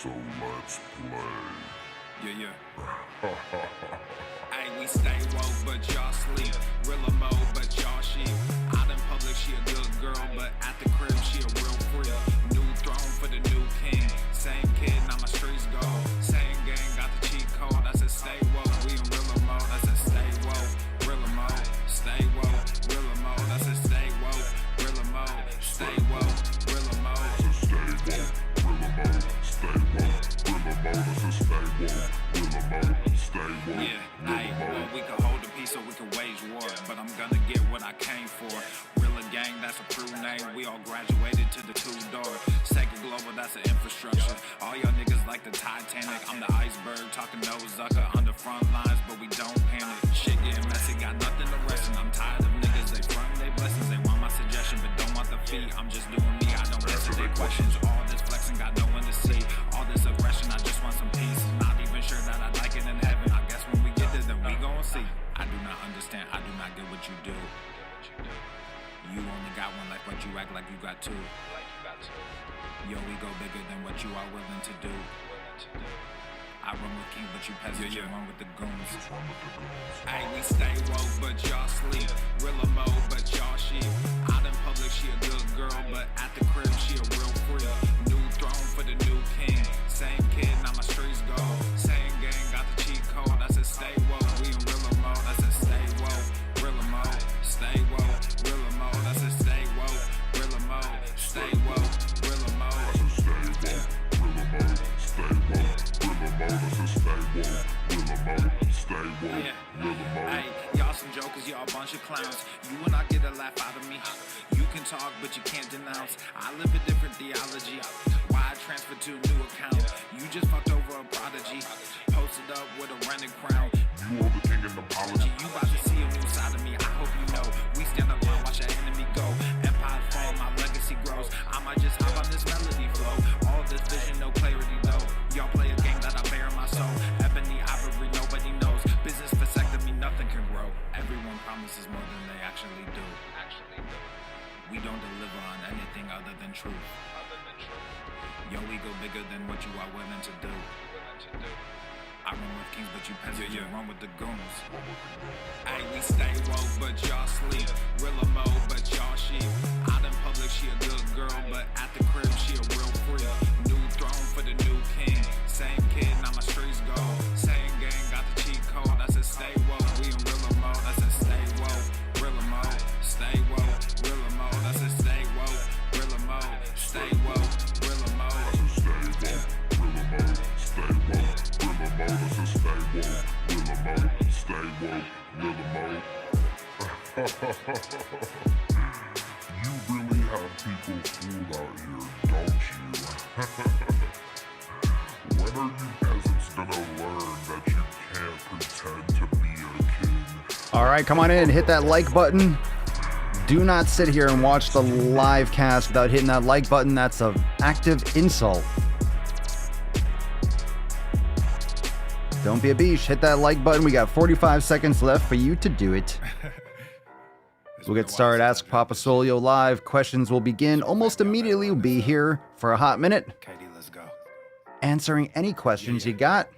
So let's play. Yeah. Hey, we stay woke, but y'all sleep. Real mo, but y'all sheep. Out in public, she a good girl, but at the crib, she a real freak. New throne for the new king. Same kid, now my streets go. Same gang, got the cheat code. I said stay woke, we in real mode. I said stay woke, real mode. Stay woke, real mode. I said stay woke, real mode. Stay woke, real mode. Stay woke, real mode. Stay woke, real mode. I said stay woke, real mode. Stay woke, Yeah, real well, mode. we can hold the peace or we can wage war, but I'm gonna get what I came for. Real gang, that's a true name. We all graduated to the two-door. Sacred Global, that's an infrastructure. All y'all niggas like the Titanic. I'm the iceberg, talking no Zucker on the front lines, but we don't panic. Shit getting messy, got nothing to rest, and I'm tired of niggas. They front they blessings, they want my suggestion, but don't want the fee. I'm just doing me, I don't answer their questions. All this flexing, got no one to see. All this aggression, I just want some peace. Not even sure that I'd like it in heaven. I guess when we get there, then we gon' see. I do not understand, I do not get what you do. You only got one life, but you act like you got two. Yo, we go bigger than what you are willing to do. I run with king, but you peasants, you run with the goons. Hey, we stay woke, but y'all sleep. Real mode, but y'all sheep. Out in public, she a good girl, but at the crib, she a real freak. New throne for the new king. Same kid, now my streets go. Same gang, got the cheat code. I said stay woke, we in real mode. I said stay woke, real mode. Stay woke, real mode. I said stay woke, real mode. Stay woke, real mode. I said stay woke, real mode. Stay woke, real mode. I said stay woke, real mode. Stay woke, real mode. Hey, y'all some jokers, y'all a bunch of clowns. You will not get a laugh out of me. You can talk, but you can't denounce. I live a different theology. Why I transfer to a new account? You just fucked over a prodigy. Posted up with a rented crown. You are the king and apology. You about to see a new side of me. I hope you know. We stand up and watch our enemy go. Empire fall, my legacy grows. I might just hop on this melody flow. All this vision, no clarity though. Y'all play a game that I bear in my soul. Ebony ivory, nobody knows. Business vasectomy, nothing can grow. Everyone promises more than they actually do. We don't deliver on anything other than truth. Yo, we go bigger than what you are willing to do. I run with kings, but you peasants, you run with the goons. Hey, we stay woke, but y'all sleep. Real mode, but y'all sheep. Out in public, she a good girl, but at the crib, she a real freak. New throne for the new king. Same kid, now my streets go. Same gang, got the cheat code. I said stay woke, we in real mode. I said stay woke, real mode. Stay woke, real mode. I said stay woke, real mode. Stay woke, real mode. I said stay woke, real mode. Stay woke, real mode. I said stay woke, real mode. Stay woke, real mode. You really have people fooled out here, don't you? When are you peasants gonna learn that you can't pretend to be a king? All right, come on in, hit that like button. Do not sit here and watch the live cast without hitting that like button. That's an active insult. Don't be a beach. Hit that like button. We got 45 seconds left for you to do it. We'll get started. Ask Papa Swolio live. Questions will begin almost immediately. We'll be here for a hot minute, Katie, let's go. answering any questions you got.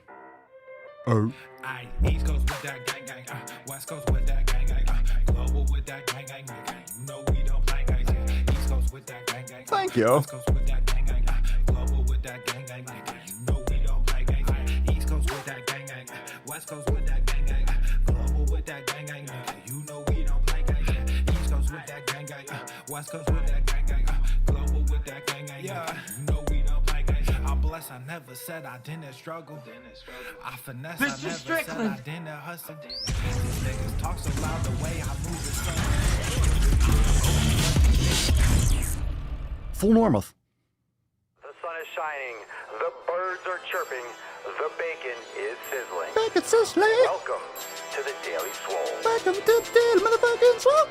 Oh. Aye, East Coast with that gang gang, West Coast with that gang gang, Global with that gang gang, you know we don't play gang, East Coast with that gang gang, Thank you. West Coast with that gang gang, Global with that gang gang, you know we don't play gang, East Coast with that gang gang, West Coast with that gang gang, Global with that gang gang, you know we don't play gang, East Coast with that gang gang, West Coast with that gang gang, Global with that gang gang, you know we don't play gang. I'm blessed, I never said I didn't struggle. I finesse, I never said I didn't hustle. These niggas talk so loud the way I move is Swolenormous. The sun is shining, the birds are chirping, the bacon is sizzling. Bacon sizzling. Welcome to the Daily Swole. Welcome to the Daily Motherfucking Swole.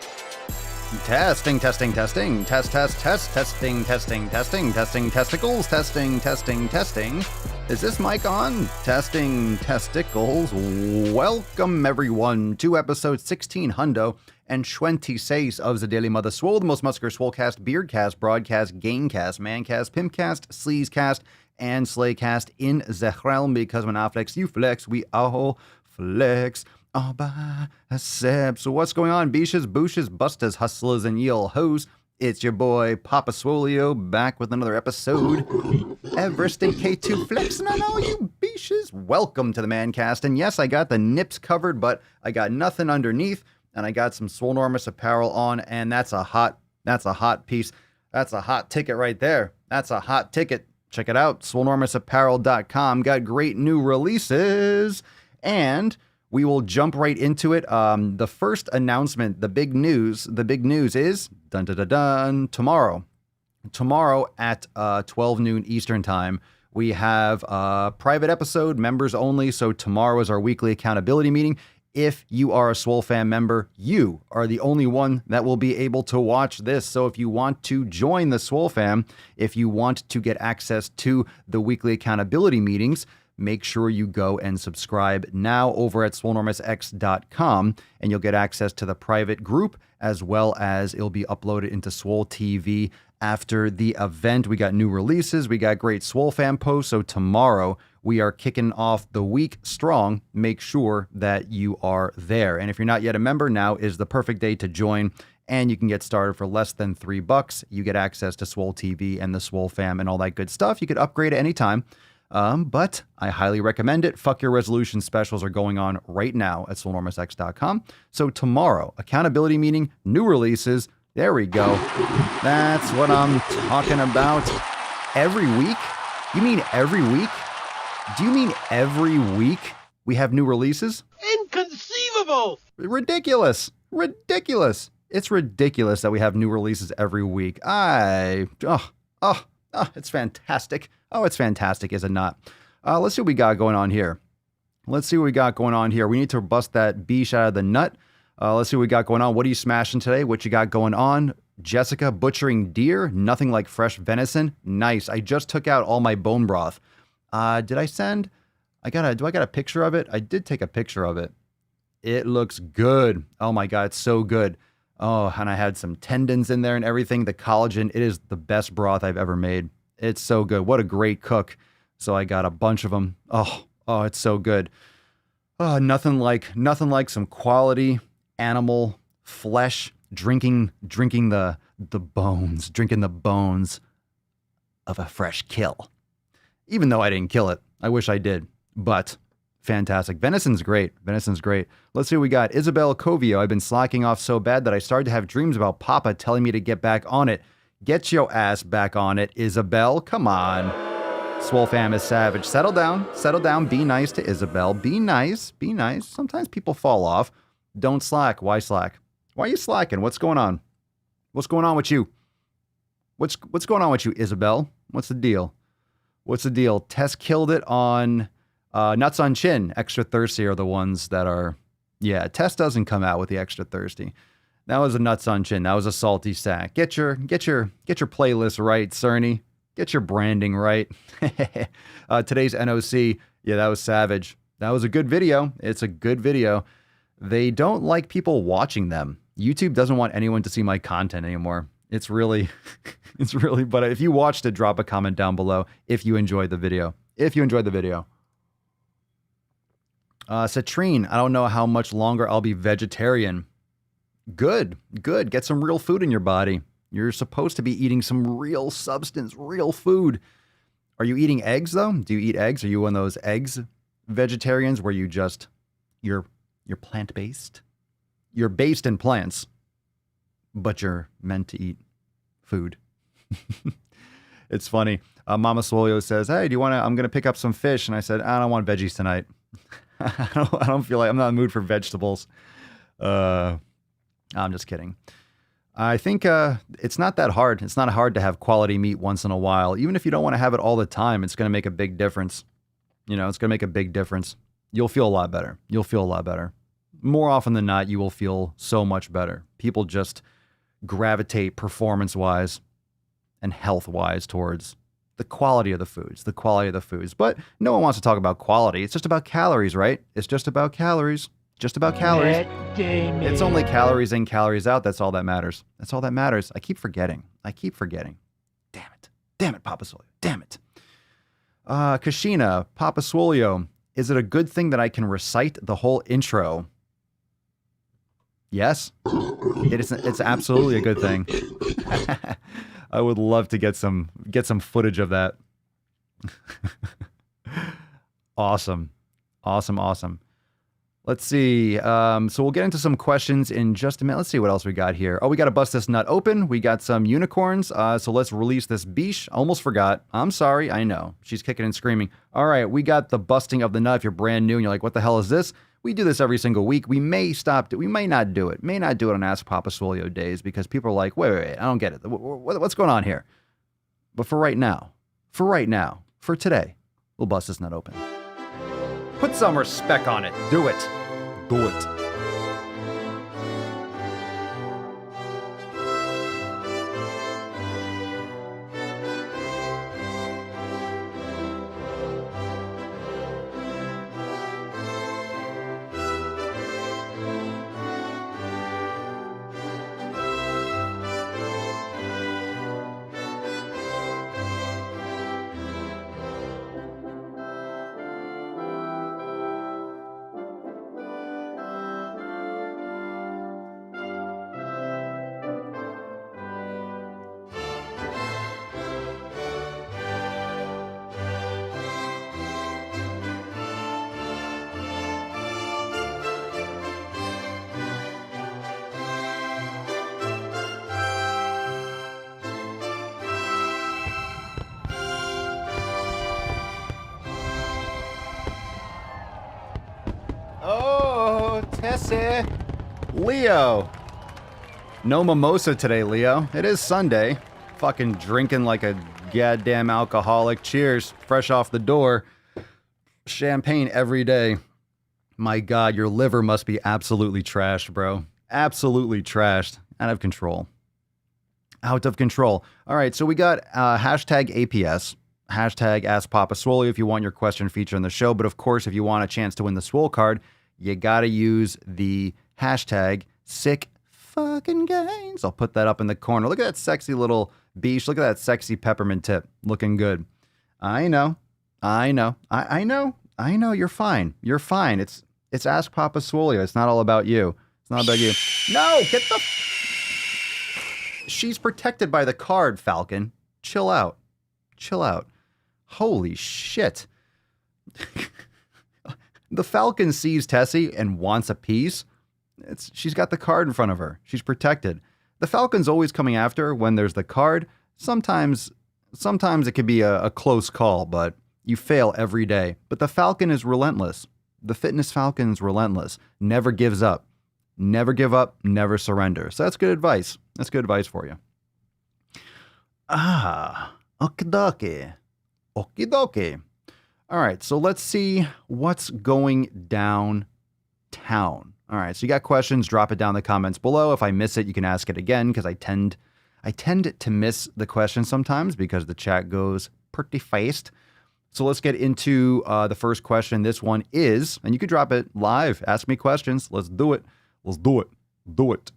Testing, testing, testing. Test, testing, testing, testicles, testing. Is this mic on? Testing, testicles. Welcome, everyone, to episode 16 hundo and 26 of the Daily Mother Swole, the most muscular swolecast, beardcast, broadcast, gamecast, mancast, pimpcast, sleazecast, and Slaycast in the realm, because when I flex, you flex, we all flex all by ourselves. So what's going on, beaches, booshes, busters, hustlers, and yell hoes? It's your boy, Papa Swolio, back with another episode. Everest and K2 flexing on all you beaches. Welcome to the Mancast. And yes, I got the nips covered, but I got nothing underneath. And I got some Swolenormous apparel on, and that's a hot piece. That's a hot ticket right there. That's a hot ticket. Check it out, Swolenormousapparel.com. Got great new releases, and we will jump right into it. The first announcement, the big news is tomorrow. Tomorrow at 12 noon Eastern time, we have a private episode, members only. So tomorrow is our weekly accountability meeting. If you are a Swole fam member, you are the only one that will be able to watch this. So if you want to join the Swole fam, if you want to get access to the weekly accountability meetings, make sure you go and subscribe now over at swolenormousx.com, and you'll get access to the private group, as well as it'll be uploaded into Swole TV after the event. We got new releases. We got great Swole fam posts. So tomorrow we are kicking off the week strong. Make sure that you are there. And if you're not yet a member, now is the perfect day to join. And you can get started for less than $3. You get access to Swole TV and the Swole fam and all that good stuff. You could upgrade at any time. But I highly recommend it. Fuck Your Resolution specials are going on right now at swolenormousx.com. So tomorrow, accountability meeting, new releases. There we go. That's what I'm talking about. Every week? You mean every week? Do you mean every week we have new releases? Inconceivable! Ridiculous. Ridiculous. It's ridiculous that we have new releases every week. It's fantastic. Oh, it's fantastic, is it not? Let's see what we got going on here. We need to bust that beesh out of the nut. Let's see what we got going on. What are you smashing today? What you got going on? Jessica butchering deer. Nothing like fresh venison. Nice. I just took out all my bone broth. Did I send? Do I got a picture of it? I did take a picture of it. It looks good. Oh my God, it's so good. Oh, and I had some tendons in there and everything. The collagen, it is the best broth I've ever made. It's so good. What a great cook. So I got a bunch of them. Oh, it's so good. Oh, nothing like some quality animal flesh, drinking the bones of a fresh kill. Even though I didn't kill it. I wish I did, but fantastic. Venison's great. Let's see what we got. Isabel Covio. I've been slacking off so bad that I started to have dreams about Papa telling me to get back on it. Get your ass back on it, Isabel. Come on. Swole fam is savage. Settle down. Be nice to Isabel. Be nice. Sometimes people fall off. Don't slack. Why slack? Why are you slacking? What's going on? What's going on with you? What's going on with you, Isabel? What's the deal? Tess killed it on Nuts on Chin. Extra Thirsty are the ones that are... Yeah, Tess doesn't come out with the Extra Thirsty. That was a Nuts on Chin. That was a salty sack. Get your playlist right, Cerny. Get your branding right. Today's NOC. Yeah, that was savage. That was a good video. It's a good video. They don't like people watching them. YouTube doesn't want anyone to see my content anymore. It's really, but if you watched it, drop a comment down below if you enjoyed the video. Citrine, I don't know how much longer I'll be vegetarian. Good. Get some real food in your body. You're supposed to be eating some real substance, real food. Are you eating eggs though? Do you eat eggs? Are you one of those eggs vegetarians where you're plant-based? You're based in plants, but you're meant to eat food. It's funny. Mama Swolio says, "Hey, do you want to? I'm going to pick up some fish." And I said, "I don't want veggies tonight. I don't feel like I'm not in the mood for vegetables." I'm just kidding. I think it's not that hard. It's not hard to have quality meat once in a while. Even if you don't want to have it all the time, it's going to make a big difference. It's going to make a big difference. You'll feel a lot better. More often than not, you will feel so much better. People just gravitate performance-wise and health-wise towards the quality of the foods. But no one wants to talk about quality. It's just about calories, right? It's just about calories. It's only calories in, calories out. That's all that matters. I keep forgetting. Damn it, Papa Swolio. Damn it. Kashina, Papa Swolio, is it a good thing that I can recite the whole intro? Yes, it is. It's absolutely a good thing. I would love to get some footage of that. Awesome. Let's see. So we'll get into some questions in just a minute. Let's see what else we got here. Oh, we got to bust this nut open. We got some unicorns. So let's release this beesh. Almost forgot. I'm sorry. I know. She's kicking and screaming. All right. We got the busting of the nut. If you're brand new and you're like, what the hell is this? We do this every single week. We may stop. We may not do it. May not do it on Ask Papa Swolio days because people are like, wait. I don't get it. What's going on here? But for right now, for today, we'll bust this nut open. Put some respect on it. Do it. Do it. Tessie. Leo. No mimosa today, Leo. It is Sunday. Fucking drinking like a goddamn alcoholic. Cheers. Fresh off the door. Champagne every day. My God, your liver must be absolutely trashed, bro. Absolutely trashed. Out of control. Out of control. All right, so we got hashtag APS. Hashtag Ask Papa Swole if you want your question featured on the show. But of course, if you want a chance to win the Swole card, you gotta use the hashtag sick fucking gains. I'll put that up in the corner. Look at that sexy little beach. Look at that sexy peppermint tip. Looking good. I know. I know. You're fine. You're fine. It's Ask Papa Swolio. It's not all about you. It's not about you. No, get the... She's protected by the card, Falcon. Chill out. Chill out. Holy shit. The Falcon sees Tessie and wants a piece. She's got the card in front of her. She's protected. The Falcon's always coming after her when there's the card. Sometimes it could be a close call, but you fail every day. But the Falcon is relentless. The fitness Falcon's relentless. Never gives up. Never give up. Never surrender. So that's good advice. That's good advice for you. Okie dokie. Okie dokie. All right, so let's see what's going downtown. All right, so you got questions, drop it down in the comments below. If I miss it, you can ask it again because I tend to miss the question sometimes because the chat goes pretty fast. So let's get into the first question. This one is, and you can drop it live. Ask me questions. Let's do it. Let's do it. Do it.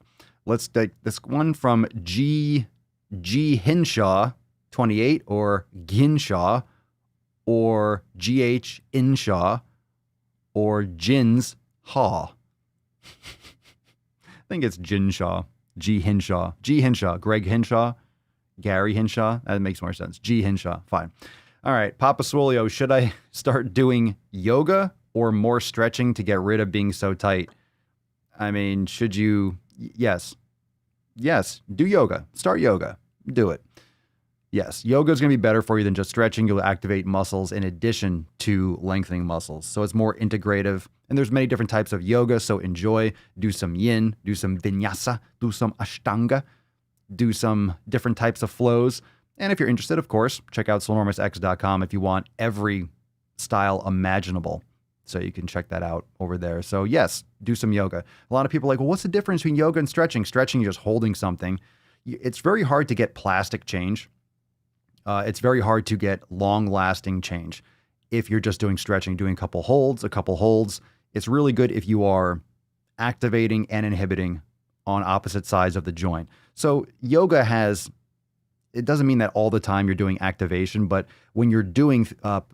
Let's take this one from G Hinshaw 28 or Ginshaw or GH Inshaw or Jins Haw. I think it's Jinshaw. G Hinshaw. G Hinshaw. Greg Hinshaw. Gary Hinshaw. That makes more sense. G Hinshaw. Fine. All right. Papa Swolio, should I start doing yoga or more stretching to get rid of being so tight? I mean, should you? Yes. Yes. Do yoga. Start yoga. Do it. Yes. Yoga is going to be better for you than just stretching. You'll activate muscles in addition to lengthening muscles. So it's more integrative. And there's many different types of yoga. So enjoy. Do some yin. Do some vinyasa. Do some ashtanga. Do some different types of flows. And if you're interested, of course, check out Swolenormousx.com if you want every style imaginable. So you can check that out over there. So yes, do some yoga. A lot of people are like, well, what's the difference between yoga and stretching? Stretching, you're just holding something. It's very hard to get plastic change. It's very hard to get long-lasting change if you're just doing stretching, doing a couple holds. It's really good if you are activating and inhibiting on opposite sides of the joint. So yoga has it doesn't mean that all the time you're doing activation, but when you're doing,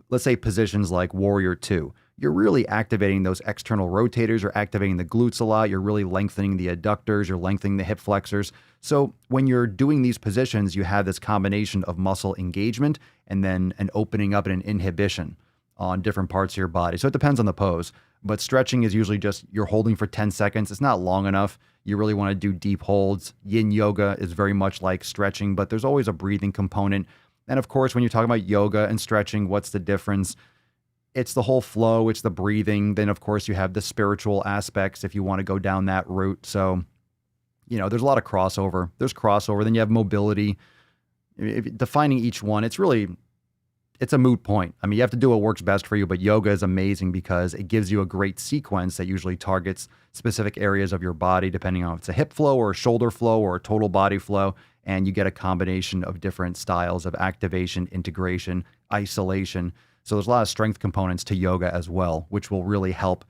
let's say positions like Warrior 2, you're really activating those external rotators, you're activating the glutes a lot, you're really lengthening the adductors, you're lengthening the hip flexors. So when you're doing these positions, you have this combination of muscle engagement and then an opening up and an inhibition on different parts of your body. So it depends on the pose, but stretching is usually just you're holding for 10 seconds. It's not long enough. You really want to do deep holds. Yin yoga is very much like stretching, but there's always a breathing component. And of course, when you're talking about yoga and stretching, what's the difference? It's the whole flow, it's the breathing. Then, of course, you have the spiritual aspects if you want to go down that route. So, there's a lot of crossover. There's crossover. Then you have mobility. Defining each one, it's a moot point. I mean, you have to do what works best for you, but yoga is amazing because it gives you a great sequence that usually targets specific areas of your body, depending on if it's a hip flow or a shoulder flow or a total body flow. And you get a combination of different styles of activation, integration, isolation. So there's a lot of strength components to yoga as well, which will really help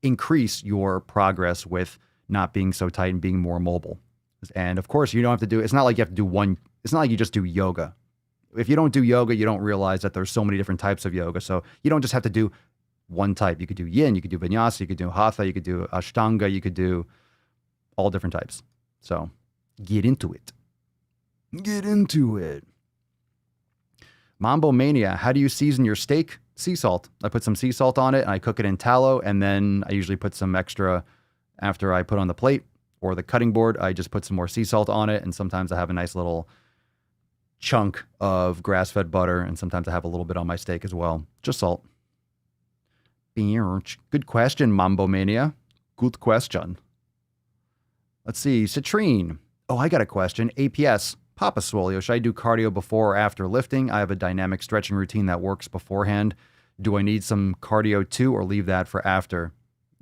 increase your progress with not being so tight and being more mobile. And of course, you don't have to do, it's not like you have to do one, it's not like you just do yoga. If you don't do yoga, you don't realize that there's so many different types of yoga. So you don't just have to do one type. You could do yin, you could do vinyasa, you could do hatha, you could do ashtanga, you could do all different types. So get into it. Get into it. Mambo Mania, how do you season your steak? Sea salt. I put some sea salt on it and I cook it in tallow, and then I usually put some extra after I put on the plate or the cutting board. I just put some more sea salt on it, and sometimes I have a nice little chunk of grass-fed butter, and sometimes I have a little bit on my steak as well. Just salt. Good question, Mambo Mania. Good question. Let's see. Citrine. Oh, I got a question. APS. Papa Swolio, should I do cardio before or after lifting? I have a dynamic stretching routine that works beforehand. Do I need some cardio too, or leave that for after?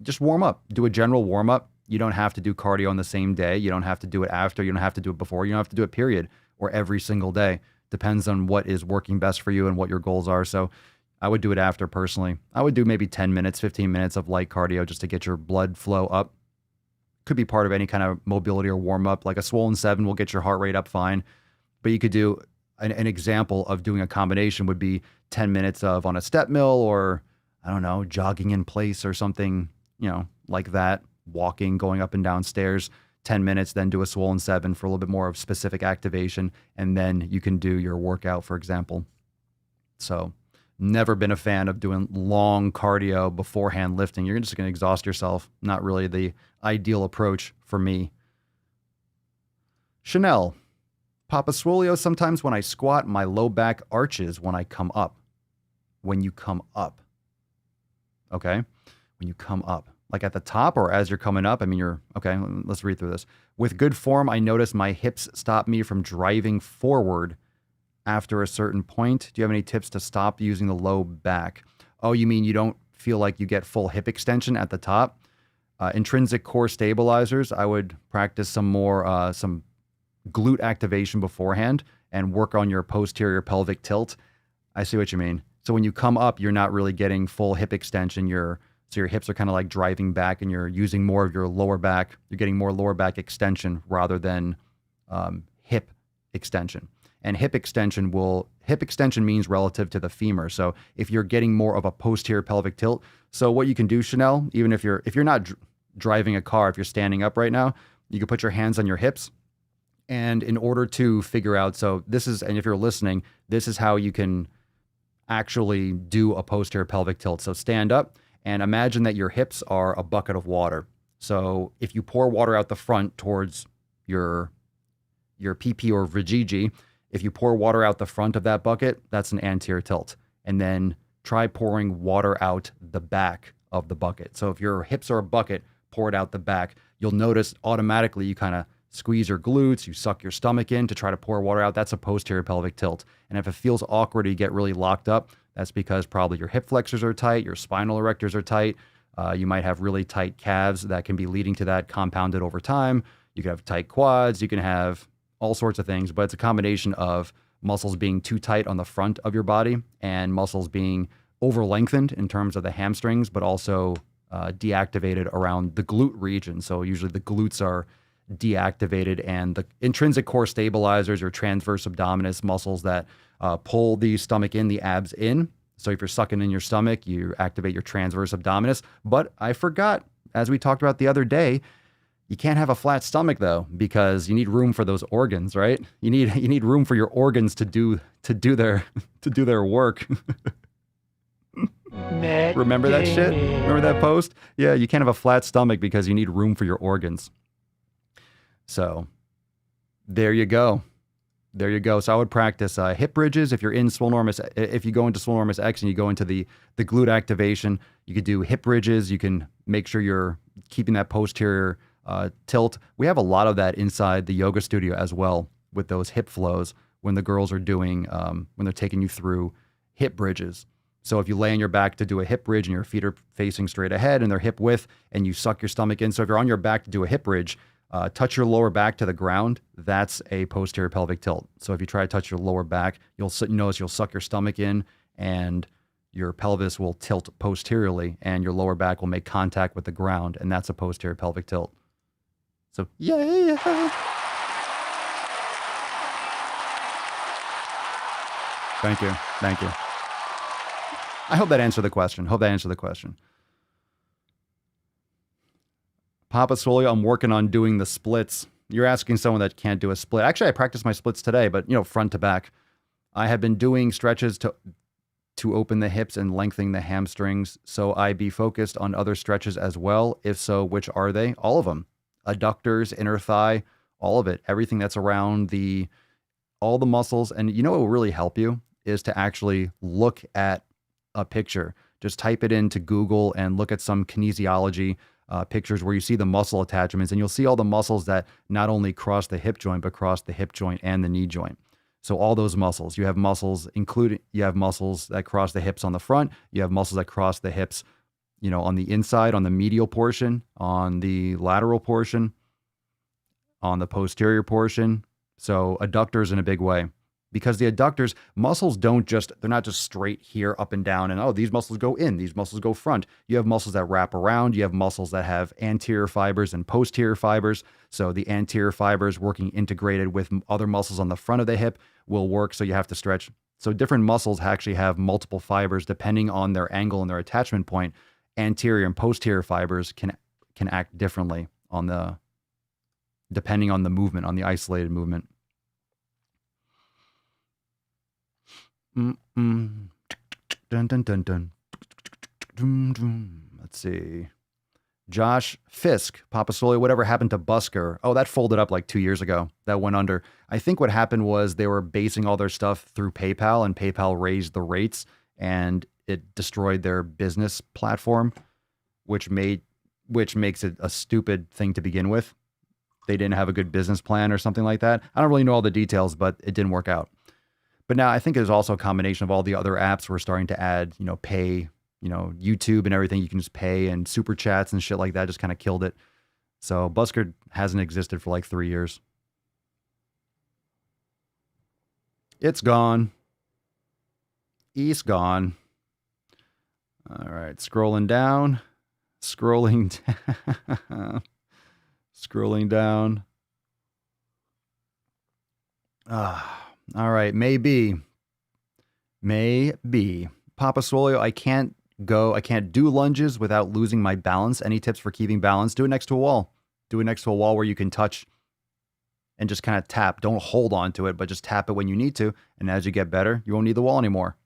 Just warm up. Do a general warm up. You don't have to do cardio on the same day. You don't have to do it after. You don't have to do it before. You don't have to do it period or every single day. Depends on what is working best for you and what your goals are. So I would do it after personally. I would do maybe 10 minutes, 15 minutes of light cardio just to get your blood flow up. Could be part of any kind of mobility or warm up. Like a Swollen 7 will get your heart rate up fine. But you could do an example of doing a combination would be 10 minutes of on a step mill, or I don't know, jogging in place or something, like that. Walking, going up and down stairs, 10 minutes, then do a Swollen 7 for a little bit more of specific activation. And then you can do your workout, for example. So never been a fan of doing long cardio beforehand lifting. You're just going to exhaust yourself. Not really the ideal approach for me. Chanel. Papa Swolio, sometimes when I squat, my low back arches when I come up. When you come up. Okay? When you come up. Like at the top or as you're coming up? I mean, okay, let's read through this. With good form, I notice my hips stop me from driving forward after a certain point. Do you have any tips to stop using the low back? Oh, you mean you don't feel like you get full hip extension at the top? Intrinsic core stabilizers, I would practice some more, some glute activation beforehand and work on your posterior pelvic tilt. I see what you mean. So when you come up, you're not really getting full hip extension. So your hips are kind of like driving back and you're using more of your lower back. You're getting more lower back extension rather than hip extension. And hip extension means relative to the femur. So if you're getting more of a posterior pelvic tilt, so what you can do, Chanel, even if you're not driving a car, if you're standing up right now, you can put your hands on your hips. And in order to figure out, and if you're listening, this is how you can actually do a posterior pelvic tilt. So stand up and imagine that your hips are a bucket of water. So if you pour water out the front towards your PP or vajayjay, if you pour water out the front of that bucket, that's an anterior tilt. And then try pouring water out the back of the bucket. So if your hips are a bucket, pour it out the back. You'll notice automatically you kind of squeeze your glutes, you suck your stomach in to try to pour water out. That's a posterior pelvic tilt. And if it feels awkward or you get really locked up, that's because probably your hip flexors are tight, your spinal erectors are tight. You might have really tight calves that can be leading to that compounded over time. You can have tight quads. You can have all sorts of things, but it's a combination of muscles being too tight on the front of your body and muscles being over lengthened in terms of the hamstrings, but also deactivated around the glute region. So usually the glutes are deactivated, and the intrinsic core stabilizers or transverse abdominis muscles that pull the stomach in, the abs in. So if you're sucking in your stomach, you activate your transverse abdominis. But I forgot, as we talked about the other day, you can't have a flat stomach though, because you need room for those organs, right? You need room for your organs to do their work. Remember that shit? Remember that post? Yeah, you can't have a flat stomach because you need room for your organs. So there you go. There you go. So I would practice hip bridges if you're in Swolenormous. If you go into Swolenormous X and you go into the glute activation, you could do hip bridges. You can make sure you're keeping that posterior tilt. We have a lot of that inside the yoga studio as well with those hip flows when the girls are doing, when they're taking you through hip bridges. So if you lay on your back to do a hip bridge and your feet are facing straight ahead and they're hip width and you suck your stomach in. So if you're on your back to do a hip bridge, touch your lower back to the ground. That's a posterior pelvic tilt. So if you try to touch your lower back, you'll notice you'll suck your stomach in and your pelvis will tilt posteriorly and your lower back will make contact with the ground. And that's a posterior pelvic tilt. So yeah. Thank you. I hope that answered the question. Papa Swolio, I'm working on doing the splits. You're asking someone that can't do a split. Actually, I practiced my splits today, but front to back. I have been doing stretches to open the hips and lengthening the hamstrings. So I be focused on other stretches as well. If so, which are they? All of them. Adductors, inner thigh, all of it. Everything that's around all the muscles. And what will really help you is to actually look at a picture. Just type it into Google and look at some kinesiology pictures where you see the muscle attachments, and you'll see all the muscles that not only cross the hip joint, but cross the hip joint and the knee joint. So all those muscles, you have muscles that cross the hips on the front, you have muscles that cross the hips, on the inside, on the medial portion, on the lateral portion, on the posterior portion. So adductors in a big way. Because the adductors, muscles they're not just straight here, up and down, and these muscles go in, these muscles go front. You have muscles that wrap around, you have muscles that have anterior fibers and posterior fibers. So the anterior fibers working integrated with other muscles on the front of the hip will work, so you have to stretch. So different muscles actually have multiple fibers depending on their angle and their attachment point. Anterior and posterior fibers can act differently depending on the movement, on the isolated movement. Dun, dun, dun, dun. Let's see. Josh Fisk, Papa Swolio, whatever happened to Busker? Oh, that folded up like 2 years ago. That went under. I think what happened was they were basing all their stuff through PayPal, and PayPal raised the rates, and it destroyed their business platform, which makes it a stupid thing to begin with. They didn't have a good business plan or something like that. I don't really know all the details, but it didn't work out. But now I think there's also a combination of all the other apps we're starting to add, pay, YouTube and everything. You can just pay, and super chats and shit like that just kind of killed it. So Busker hasn't existed for like 3 years. It's gone. It's gone. All right. Scrolling down. Scrolling down. All right, maybe. Papa Swolio, I can't do lunges without losing my balance. Any tips for keeping balance? Do it next to a wall. Do it next to a wall where you can touch and just kind of tap. Don't hold on to it, but just tap it when you need to. And as you get better, you won't need the wall anymore.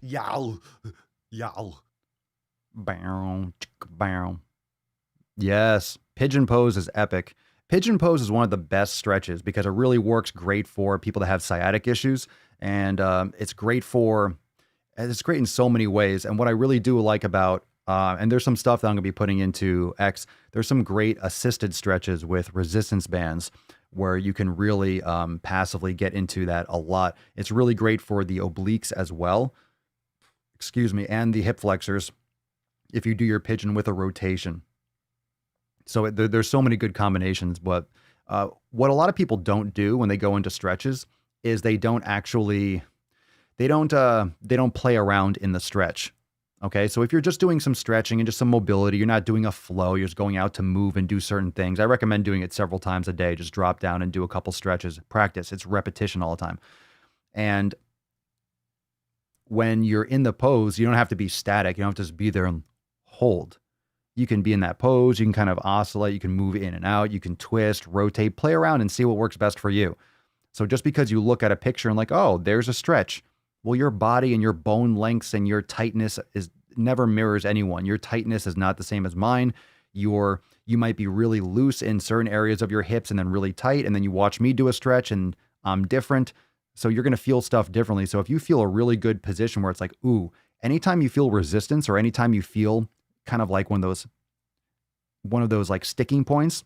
Yow. Bow. Yes, pigeon pose is epic. Pigeon pose is one of the best stretches because it really works great for people that have sciatic issues. And it's great in so many ways. And what I really do like about, and there's some stuff that I'm going to be putting into X, there's some great assisted stretches with resistance bands where you can really passively get into that a lot. It's really great for the obliques as well. And the hip flexors if you do your pigeon with a rotation. So there's so many good combinations, but what a lot of people don't do when they go into stretches is they don't play around in the stretch. Okay, so if you're just doing some stretching and just some mobility, you're not doing a flow, you're just going out to move and do certain things. I recommend doing it several times a day. Just drop down and do a couple stretches. Practice. It's repetition all the time. And when you're in the pose, you don't have to be static. You don't have to just be there and hold. You can be in that pose. You can kind of oscillate. You can move in and out. You can twist, rotate, play around and see what works best for you. So just because you look at a picture and like, oh, there's a stretch. Well, your body and your bone lengths and your tightness never mirrors anyone. Your tightness is not the same as mine. You might be really loose in certain areas of your hips and then really tight. And then you watch me do a stretch and I'm different. So you're going to feel stuff differently. So if you feel a really good position where it's like, ooh, anytime you feel resistance or anytime you feel kind of like one of those like sticking points,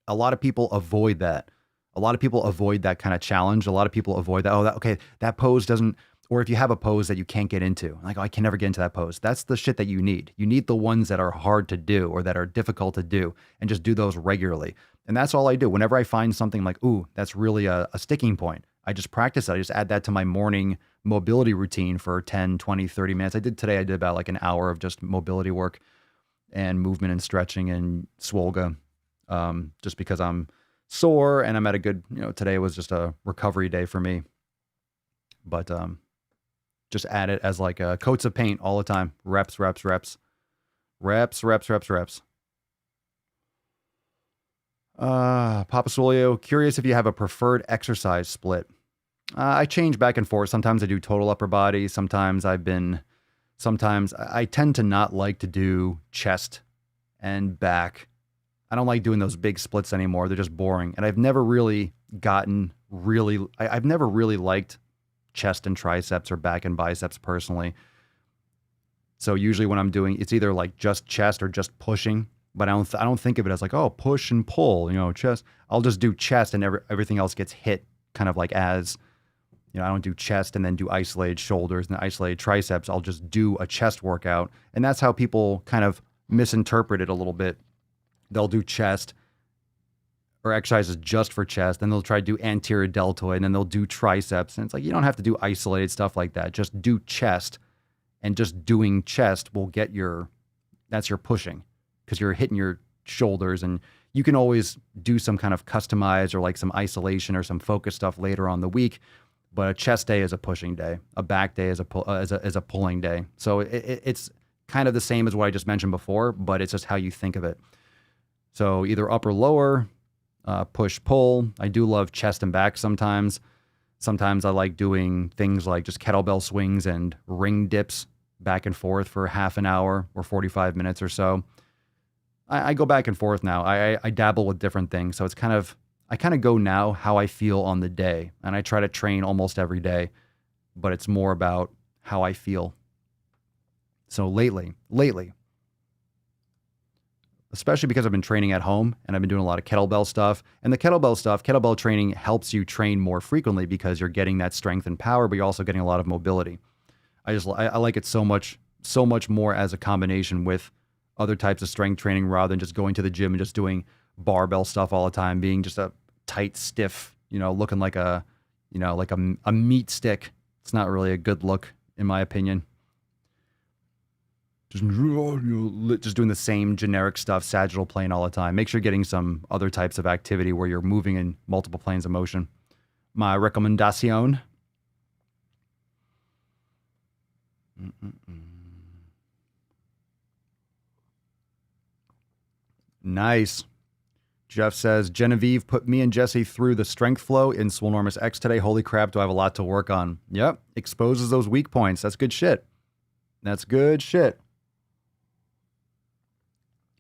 a lot of people avoid that. A lot of people avoid that kind of challenge. A lot of people avoid that. Oh, that pose doesn't, or if you have a pose that you can't get into, like, oh, I can never get into that pose. That's the shit that you need. You need the ones that are hard to do or that are difficult to do and just do those regularly. And that's all I do. Whenever I find something like, ooh, that's really a sticking point, I just practice it. I just add that to my morning mobility routine for 10, 20, 30 minutes. I did about like an hour of just mobility work and movement and stretching and Swolga, just because I'm sore and I'm at a good, today was just a recovery day for me. But just add it as like coats of paint all the time. Reps, reps, reps. Reps, reps, reps, reps. Papa Swolio, curious if you have a preferred exercise split. I change back and forth. Sometimes I do total upper body. Sometimes I tend to not like to do chest and back. I don't like doing those big splits anymore. They're just boring. And I've never really I've never really liked chest and triceps or back and biceps personally. So usually when I'm doing, it's either like just chest or just pushing, but I don't think of it as like, oh, push and pull, chest. I'll just do chest and everything else gets hit kind of like as, I don't do chest and then do isolated shoulders and isolated triceps. I'll just do a chest workout. And that's how people kind of misinterpret it a little bit. They'll do chest or exercises just for chest. Then they'll try to do anterior deltoid and then they'll do triceps. And it's like, you don't have to do isolated stuff like that. Just do chest, and just doing chest will get that's your pushing, because you're hitting your shoulders, and you can always do some kind of customized or like some isolation or some focus stuff later on the week. But a chest day is a pushing day. A back day is a pulling day. So it's kind of the same as what I just mentioned before, but it's just how you think of it. So either up or lower, push, pull. I do love chest and back sometimes. Sometimes I like doing things like just kettlebell swings and ring dips back and forth for half an hour or 45 minutes or so. I go back and forth now. I dabble with different things. So I kind of go now how I feel on the day. And I try to train almost every day, but it's more about how I feel. So lately, especially because I've been training at home and I've been doing a lot of kettlebell stuff. And the kettlebell training helps you train more frequently because you're getting that strength and power, but you're also getting a lot of mobility. I like it so much more as a combination with other types of strength training rather than just going to the gym and just doing barbell stuff all the time, being just a tight, stiff, looking like a meat stick. It's not really a good look, in my opinion. Just doing the same generic stuff, sagittal plane all the time. Make sure you're getting some other types of activity where you're moving in multiple planes of motion. My recommendation. Nice. Jeff says, Genevieve put me and Jesse through the strength flow in Swolenormous X today. Holy crap, do I have a lot to work on. Yep, exposes those weak points. That's good shit. That's good shit.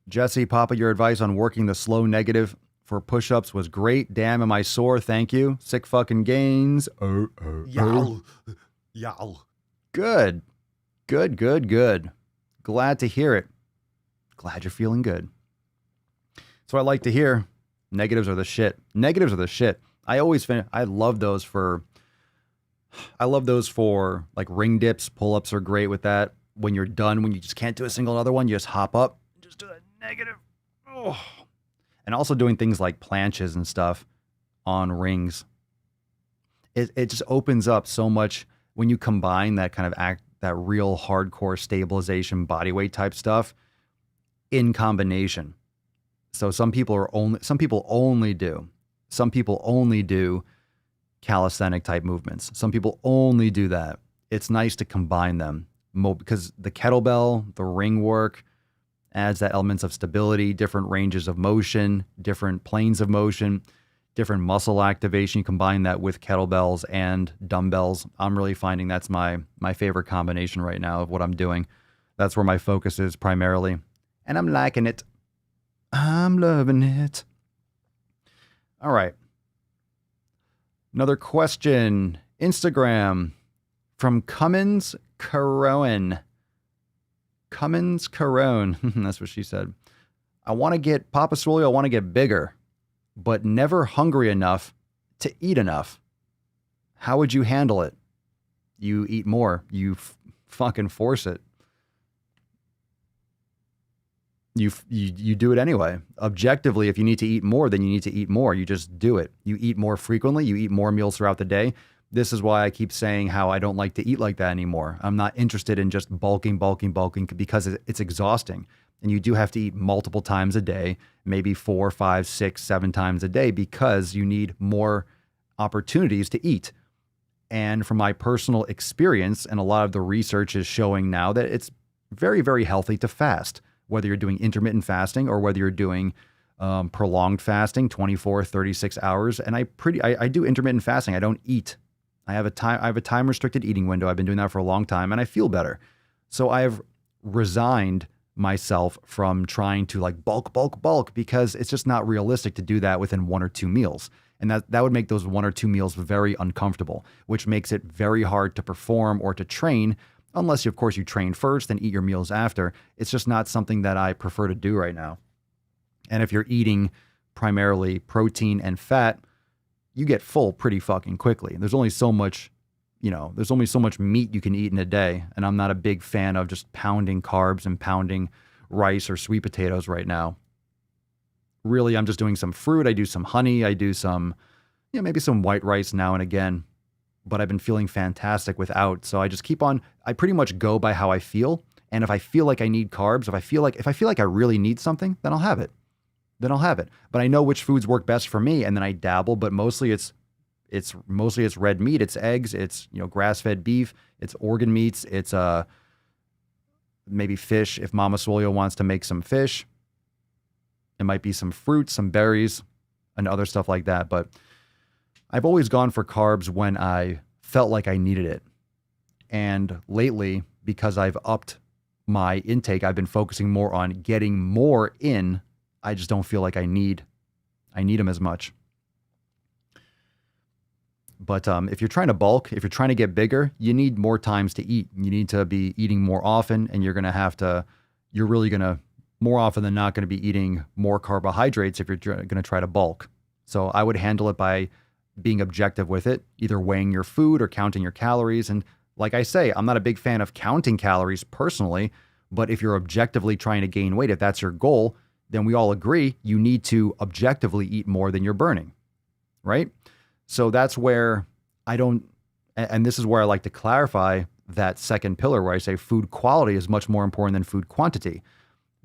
Jesse, Papa, your advice on working the slow negative for push-ups was great. Damn, am I sore? Thank you. Sick fucking gains. Yow. Good. Glad to hear it. Glad you're feeling good. That's what I like to hear. Negatives are the shit. I love those for like ring dips. Pull-ups are great with that. When you're done, when you just can't do a single other one, you just hop up, just do a negative. Oh. And also doing things like planches and stuff on rings. It just opens up so much when you combine that kind of that real hardcore stabilization body weight type stuff in combination. So some people only do calisthenic type movements. Some people only do that. It's nice to combine them because the kettlebell, the ring work adds that elements of stability, different ranges of motion, different planes of motion, different muscle activation. You combine that with kettlebells and dumbbells. I'm really finding that's my favorite combination right now of what I'm doing. That's where my focus is primarily. And I'm liking it. I'm loving it. All right. Another question. Instagram from Cummins Caron. Cummins Caron. That's what she said. I want to get, Papa Swolio, I want to get bigger, but never hungry enough to eat enough. How would you handle it? You eat more. You fucking force it. You do it anyway. Objectively, if you need to eat more, then you need to eat more. You just do it. You eat more frequently. You eat more meals throughout the day. This is why I keep saying how I don't like to eat like that anymore. I'm not interested in just bulking because it's exhausting. And you do have to eat multiple times a day, maybe 4, 5, 6, 7 times a day because you need more opportunities to eat. And from my personal experience, and a lot of the research is showing now that it's very, very healthy to fast, whether you're doing intermittent fasting or whether you're doing prolonged fasting, 24, 36 hours. And I do intermittent fasting. I don't eat. I have a time restricted eating window. I've been doing that for a long time and I feel better. So I've resigned myself from trying to like bulk because it's just not realistic to do that within 1 or 2 meals. And that would make those 1 or 2 meals very uncomfortable, which makes it very hard to perform or to train unless you, of course, you train first and eat your meals after. It's just not something that I prefer to do right now. And if you're eating primarily protein and fat, you get full pretty fucking quickly. There's only so much meat you can eat in a day. And I'm not a big fan of just pounding carbs and pounding rice or sweet potatoes right now. Really, I'm just doing some fruit. I do some honey. I do some, maybe some white rice now and again. But I've been feeling fantastic without. So I just keep on, I pretty much go by how I feel. And if I feel like I need carbs, if I feel like I really need something, then I'll have it. But I know which foods work best for me, and then I dabble, but mostly it's red meat, it's eggs, it's grass-fed beef, it's organ meats, it's maybe fish if Mama Swolio wants to make some fish. It might be some fruit, some berries, and other stuff like that. But I've always gone for carbs when I felt like I needed it. And lately, because I've upped my intake, I've been focusing more on getting more in. I just don't feel like I need them as much. But if you're trying to bulk, if you're trying to get bigger, you need more times to eat. You need to be eating more often, and you're really going to, more often than not, going to be eating more carbohydrates if you're going to try to bulk. So I would handle it by being objective with it, either weighing your food or counting your calories. And like I say, I'm not a big fan of counting calories personally, but if you're objectively trying to gain weight, if that's your goal, then we all agree you need to objectively eat more than you're burning, right? So that's where and this is where I like to clarify that second pillar where I say food quality is much more important than food quantity,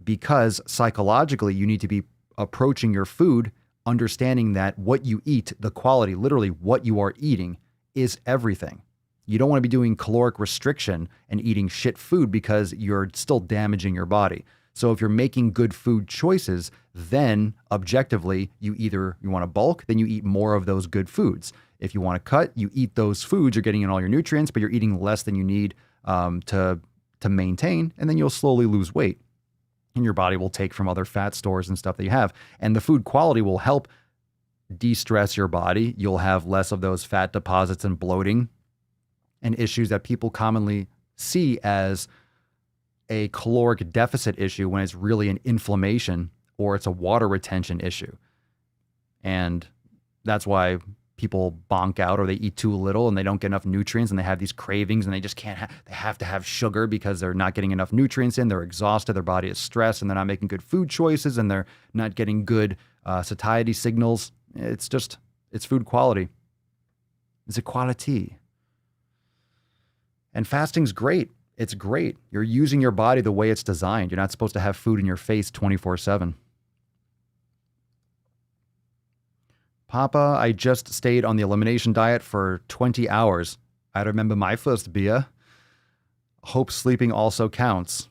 because psychologically you need to be approaching your food understanding that what you eat, the quality, literally what you are eating, is everything. You don't want to be doing caloric restriction and eating shit food because you're still damaging your body. So if you're making good food choices, then objectively, you want to bulk, then you eat more of those good foods. If you want to cut, you eat those foods, you're getting in all your nutrients, but you're eating less than you need to maintain, and then you'll slowly lose weight. And your body will take from other fat stores and stuff that you have. And the food quality will help de-stress your body. You'll have less of those fat deposits and bloating and issues that people commonly see as a caloric deficit issue when it's really an inflammation or it's a water retention issue. And that's why people bonk out or they eat too little and they don't get enough nutrients and they have these cravings and they just can't they have to have sugar because they're not getting enough nutrients in. They're exhausted. Their body is stressed and they're not making good food choices and they're not getting good satiety signals. It's food quality. It's equality. And fasting's great. It's great. You're using your body the way it's designed. You're not supposed to have food in your face 24/7. Papa, I just stayed on the elimination diet for 20 hours. I remember my first beer. Hope sleeping also counts.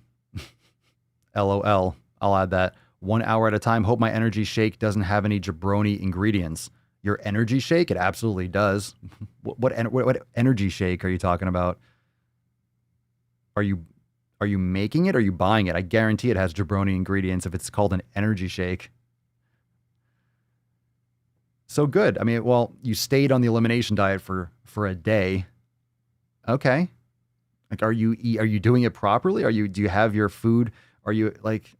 LOL. I'll add that. 1 hour at a time. Hope my energy shake doesn't have any jabroni ingredients. Your energy shake? It absolutely does. What energy shake are you talking about? Are you making it or are you buying it? I guarantee it has jabroni ingredients if it's called an energy shake. So good. I mean, well, you stayed on the elimination diet for a day. Okay. Like, are you doing it properly? Do you have your food? Are you like,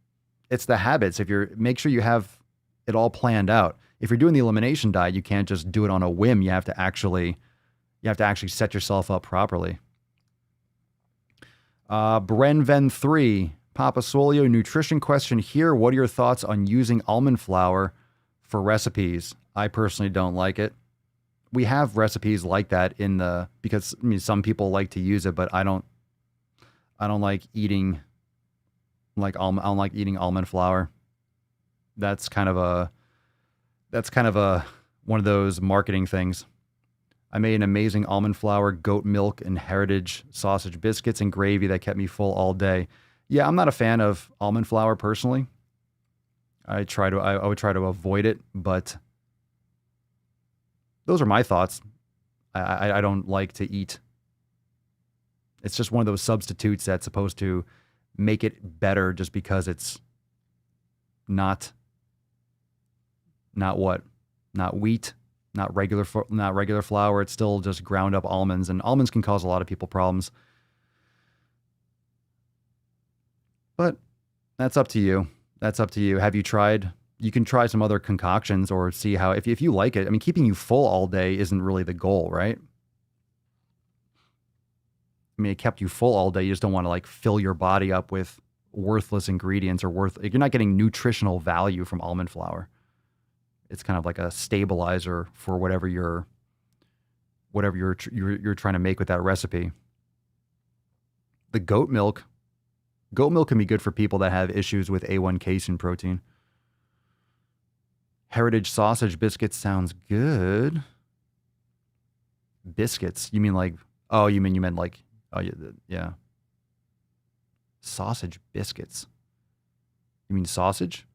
it's the habits. Make sure you have it all planned out. If you're doing the elimination diet, you can't just do it on a whim. You have to actually set yourself up properly. Brenven3, Papa Swolio, nutrition question here. What are your thoughts on using almond flour for recipes? I personally don't like it. We have recipes like that because I mean, some people like to use it, but I don't like eating I don't like eating almond flour. That's kind of one of those marketing things. I made an amazing almond flour, goat milk, and heritage sausage biscuits and gravy that kept me full all day. Yeah, I'm not a fan of almond flour personally. I would try to avoid it, but those are my thoughts. I don't like to eat. It's just one of those substitutes that's supposed to make it better just because it's not wheat, not regular flour. It's still just ground up almonds, and almonds can cause a lot of people problems. But that's up to you. Have you tried? You can try some other concoctions or see how, if you like it. I mean, keeping you full all day isn't really the goal, right? I mean, it kept you full all day. You just don't want to like fill your body up with worthless ingredients you're not getting nutritional value from almond flour. It's kind of like a stabilizer for whatever you're trying to make with that recipe. The goat milk can be good for people that have issues with A1 casein protein. Heritage sausage biscuits sounds good. Biscuits? You mean like? Oh, you meant like? Oh yeah. Sausage biscuits. You mean sausage?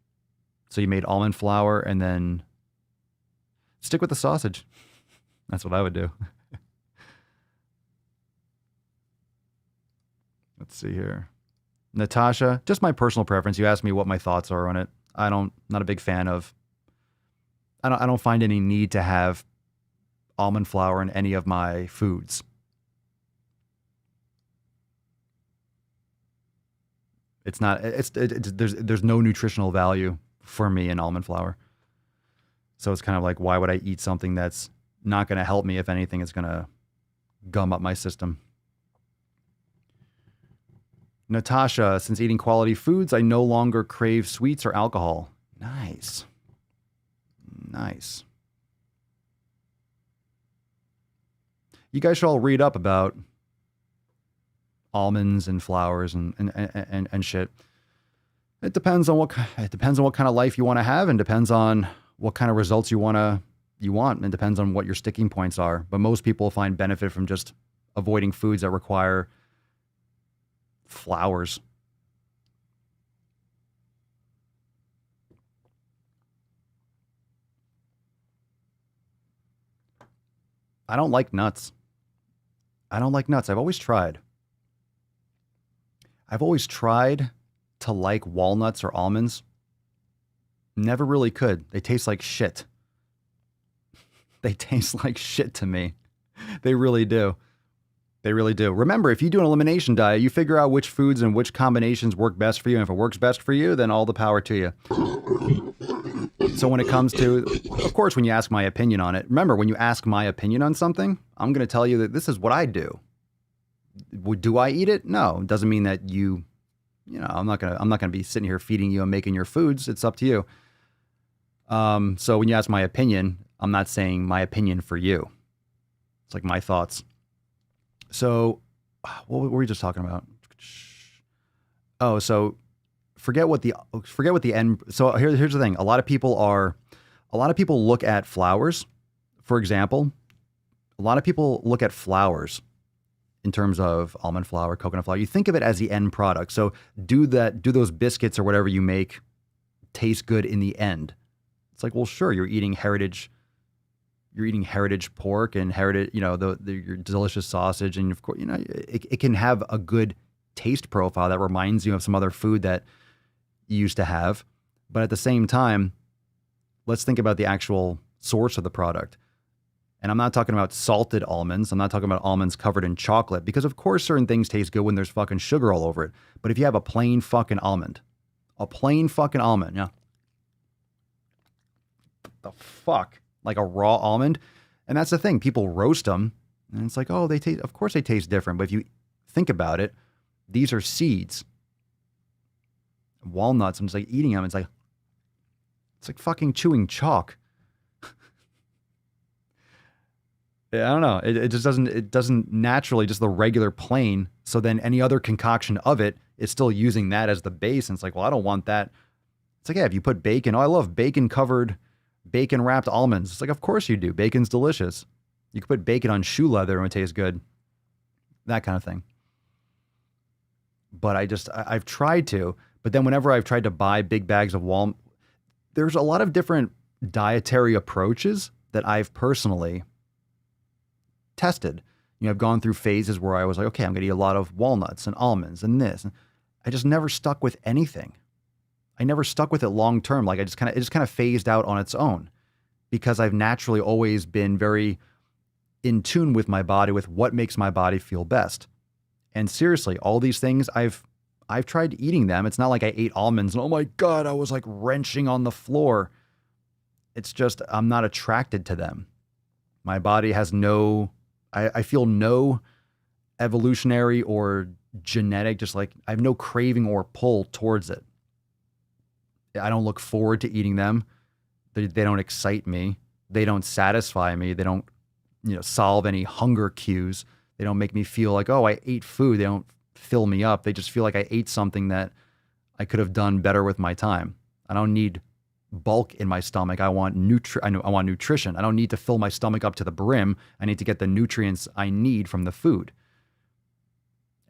So you made almond flour and then stick with the sausage. That's what I would do. Let's see here. Natasha, just my personal preference. You asked me what my thoughts are on it. Not a big fan of. I don't find any need to have almond flour in any of my foods. There's no nutritional value for me in almond flour. So it's kind of like, why would I eat something that's not going to help me? If anything, it's going to gum up my system. Natasha, since eating quality foods, I no longer crave sweets or alcohol. Nice. You guys should all read up about almonds and flowers and shit. It depends on what kind of life you want to have, and depends on what kind of results you want, and depends on what your sticking points are. But most people find benefit from just avoiding foods that require flowers. I don't like nuts. I've always tried to like walnuts or almonds. Never really could. They taste like shit. They taste like shit to me. They really do. Remember, if you do an elimination diet, you figure out which foods and which combinations work best for you. And if it works best for you, then all the power to you. So when it comes to, of course, when you ask my opinion on it, remember, when you ask my opinion on something, I'm going to tell you that this is what I do. Do I eat it? No. It doesn't mean that I'm not going to be sitting here feeding you and making your foods. It's up to you. So when you ask my opinion, I'm not saying my opinion for you. It's like my thoughts. So what were we just talking about? Oh, so forget what the end. So here's the thing. A lot of people look at flowers, for example. A lot of people look at flowers in terms of almond flour, coconut flour. You think of it as the end product. So do those biscuits or whatever you make taste good in the end? It's like, well, sure, you're eating heritage pork and heritage, your delicious sausage. And of course, it can have a good taste profile that reminds you of some other food that you used to have. But at the same time, let's think about the actual source of the product. And I'm not talking about salted almonds. I'm not talking about almonds covered in chocolate, because of course certain things taste good when there's fucking sugar all over it. But if you have a plain fucking almond, yeah. The fuck? Like a raw almond? And that's the thing. People roast them and it's like, oh, of course they taste different. But if you think about it, these are seeds. Walnuts, I'm just like eating them. It's like fucking chewing chalk. I don't know. It doesn't naturally, just the regular plain. So then any other concoction of it is still using that as the base. And it's like, well, I don't want that. It's like, yeah, if you put bacon, I love bacon wrapped almonds. It's like, of course you do. Bacon's delicious. You could put bacon on shoe leather and it tastes good. That kind of thing. But I've tried to, but then whenever I've tried to buy big bags of walnut, there's a lot of different dietary approaches that I've personally tested. I've gone through phases where I was like, okay, I'm going to eat a lot of walnuts and almonds and this. And I just never stuck with anything. I never stuck with it long term. Like it just kind of phased out on its own, because I've naturally always been very in tune with my body, with what makes my body feel best. And seriously, all these things, I've tried eating them. It's not like I ate almonds and oh my God, I was like wrenching on the floor. It's just, I'm not attracted to them. My body has I feel no evolutionary or genetic, just like I have no craving or pull towards it. I don't look forward to eating them. They don't excite me. They don't satisfy me. They don't, solve any hunger cues. They don't make me feel like, oh, I ate food. They don't fill me up. They just feel like I ate something that I could have done better with my time. I don't need bulk in my stomach. I want nutrition. I don't need to fill my stomach up to the brim. I need to get the nutrients I need from the food.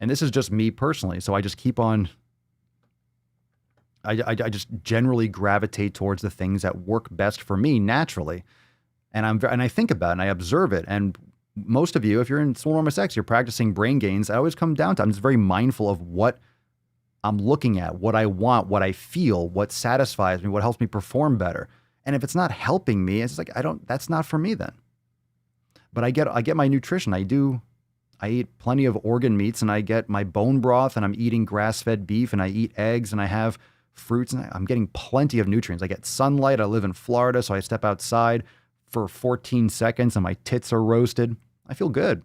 And this is just me personally. So I just keep on, I just generally gravitate towards the things that work best for me naturally. And I think about it and I observe it. And most of you, if you're in Swolenormous X, you're practicing brain gains. I always come down to, I'm just very mindful of what I'm looking at, what I want, what I feel, what satisfies me, what helps me perform better. And if it's not helping me, it's like, that's not for me then. But I get my nutrition. I eat plenty of organ meats and I get my bone broth and I'm eating grass-fed beef and I eat eggs and I have fruits and I'm getting plenty of nutrients. I get sunlight. I live in Florida, so I step outside for 14 seconds and my tits are roasted. I feel good.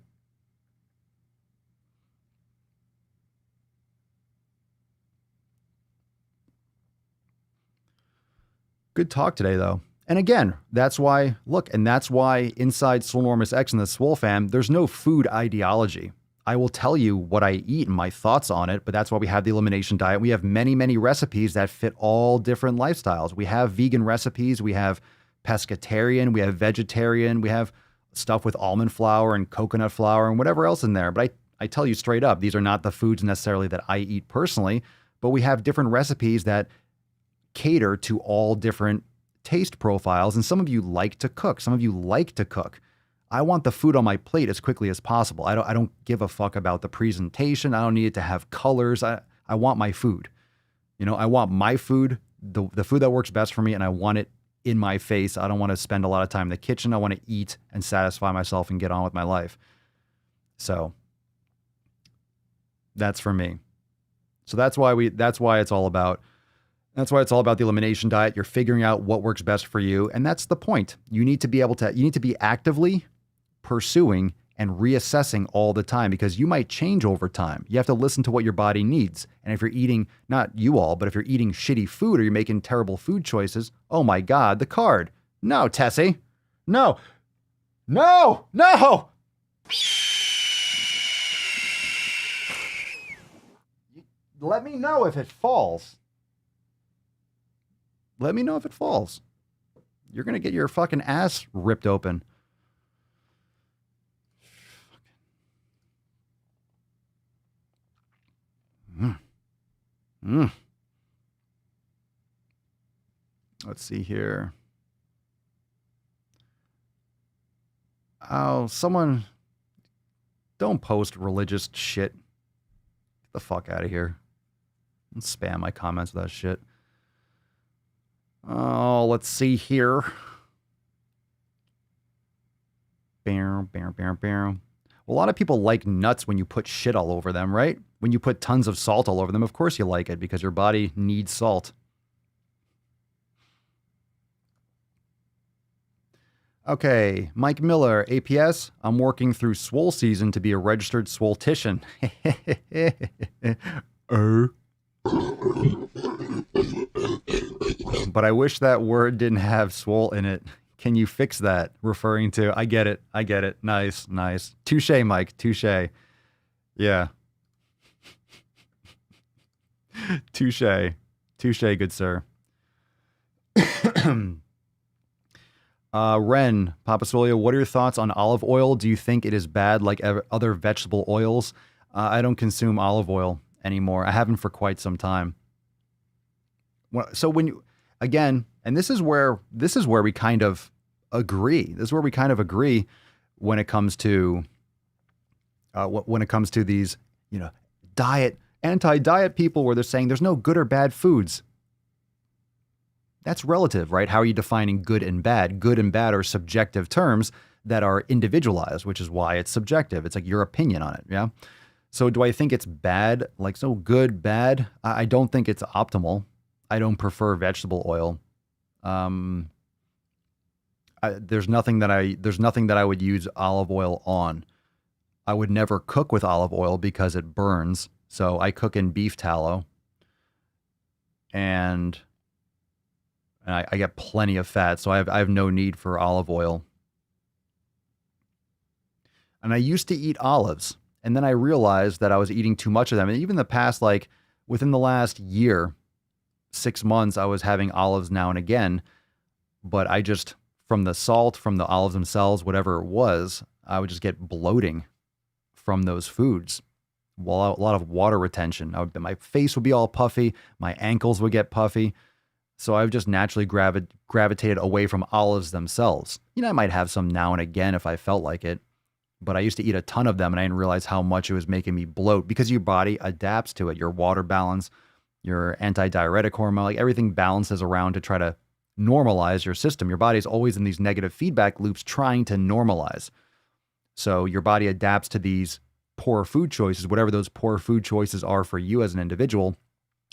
Good talk today, though. And again, that's why inside Swolenormous X and the Swole fam, there's no food ideology. I will tell you what I eat and my thoughts on it, but that's why we have the elimination diet. We have many, many recipes that fit all different lifestyles. We have vegan recipes, we have pescatarian, we have vegetarian, we have stuff with almond flour and coconut flour and whatever else in there. But I tell you straight up, these are not the foods necessarily that I eat personally, but we have different recipes that cater to all different taste profiles. And some of you like to cook. Some of you like to cook. I want the food on my plate as quickly as possible. I don't give a fuck about the presentation. I don't need it to have colors. I want my food. I want my food, the food that works best for me, and I want it in my face. I don't want to spend a lot of time in the kitchen. I want to eat and satisfy myself and get on with my life. So that's for me. So that's why it's all about the elimination diet. You're figuring out what works best for you. And that's the point. You need to be actively pursuing and reassessing all the time, because you might change over time. You have to listen to what your body needs. And if you're eating, not you all, but if you're eating shitty food or you're making terrible food choices, oh my God, the card. No, Tessie. No. No. No. let me know if it falls. Let me know if it falls. You're going to get your fucking ass ripped open. Let's see here. Oh, someone... Don't post religious shit. Get the fuck out of here. Don't spam my comments with that shit. Oh, let's see here. Well, a lot of people like nuts when you put shit all over them, right? When you put tons of salt all over them, of course you like it because your body needs salt. Okay, Mike Miller, APS. I'm working through Swole season to be a registered Swoltician. But I wish that word didn't have swole in it. Can you fix that? Referring to, I get it. Nice. Touche, Mike, touche. Yeah. Touche, good sir. Ren, Papa Swolio, what are your thoughts on olive oil? Do you think it is bad like other vegetable oils? I don't consume olive oil anymore. I haven't for quite some time. So when you, again, and this is where we kind of agree. This is where we kind of agree when it comes to these, anti-diet people where they're saying there's no good or bad foods. That's relative, right? How are you defining good and bad? Good and bad are subjective terms that are individualized, which is why it's subjective. It's like your opinion on it, yeah? So do I think it's bad? Like, so good, bad? I don't think it's optimal. I don't prefer vegetable oil. There's nothing that I would use olive oil on. I would never cook with olive oil because it burns. So I cook in beef tallow. And I get plenty of fat, so I have no need for olive oil. And I used to eat olives, and then I realized that I was eating too much of them. And even within the last year, 6 months, I was having olives now and again. But I just, from the salt, from the olives themselves, whatever it was, I would just get bloating from those foods. Well, a lot of water retention. My face would be all puffy. My ankles would get puffy. So I've just naturally gravitated away from olives themselves. I might have some now and again if I felt like it, but I used to eat a ton of them and I didn't realize how much it was making me bloat because your body adapts to it. Your water balance, your antidiuretic hormone, like everything balances around to try to normalize your system. Your body's always in these negative feedback loops trying to normalize. So your body adapts to these poor food choices, whatever those poor food choices are for you as an individual.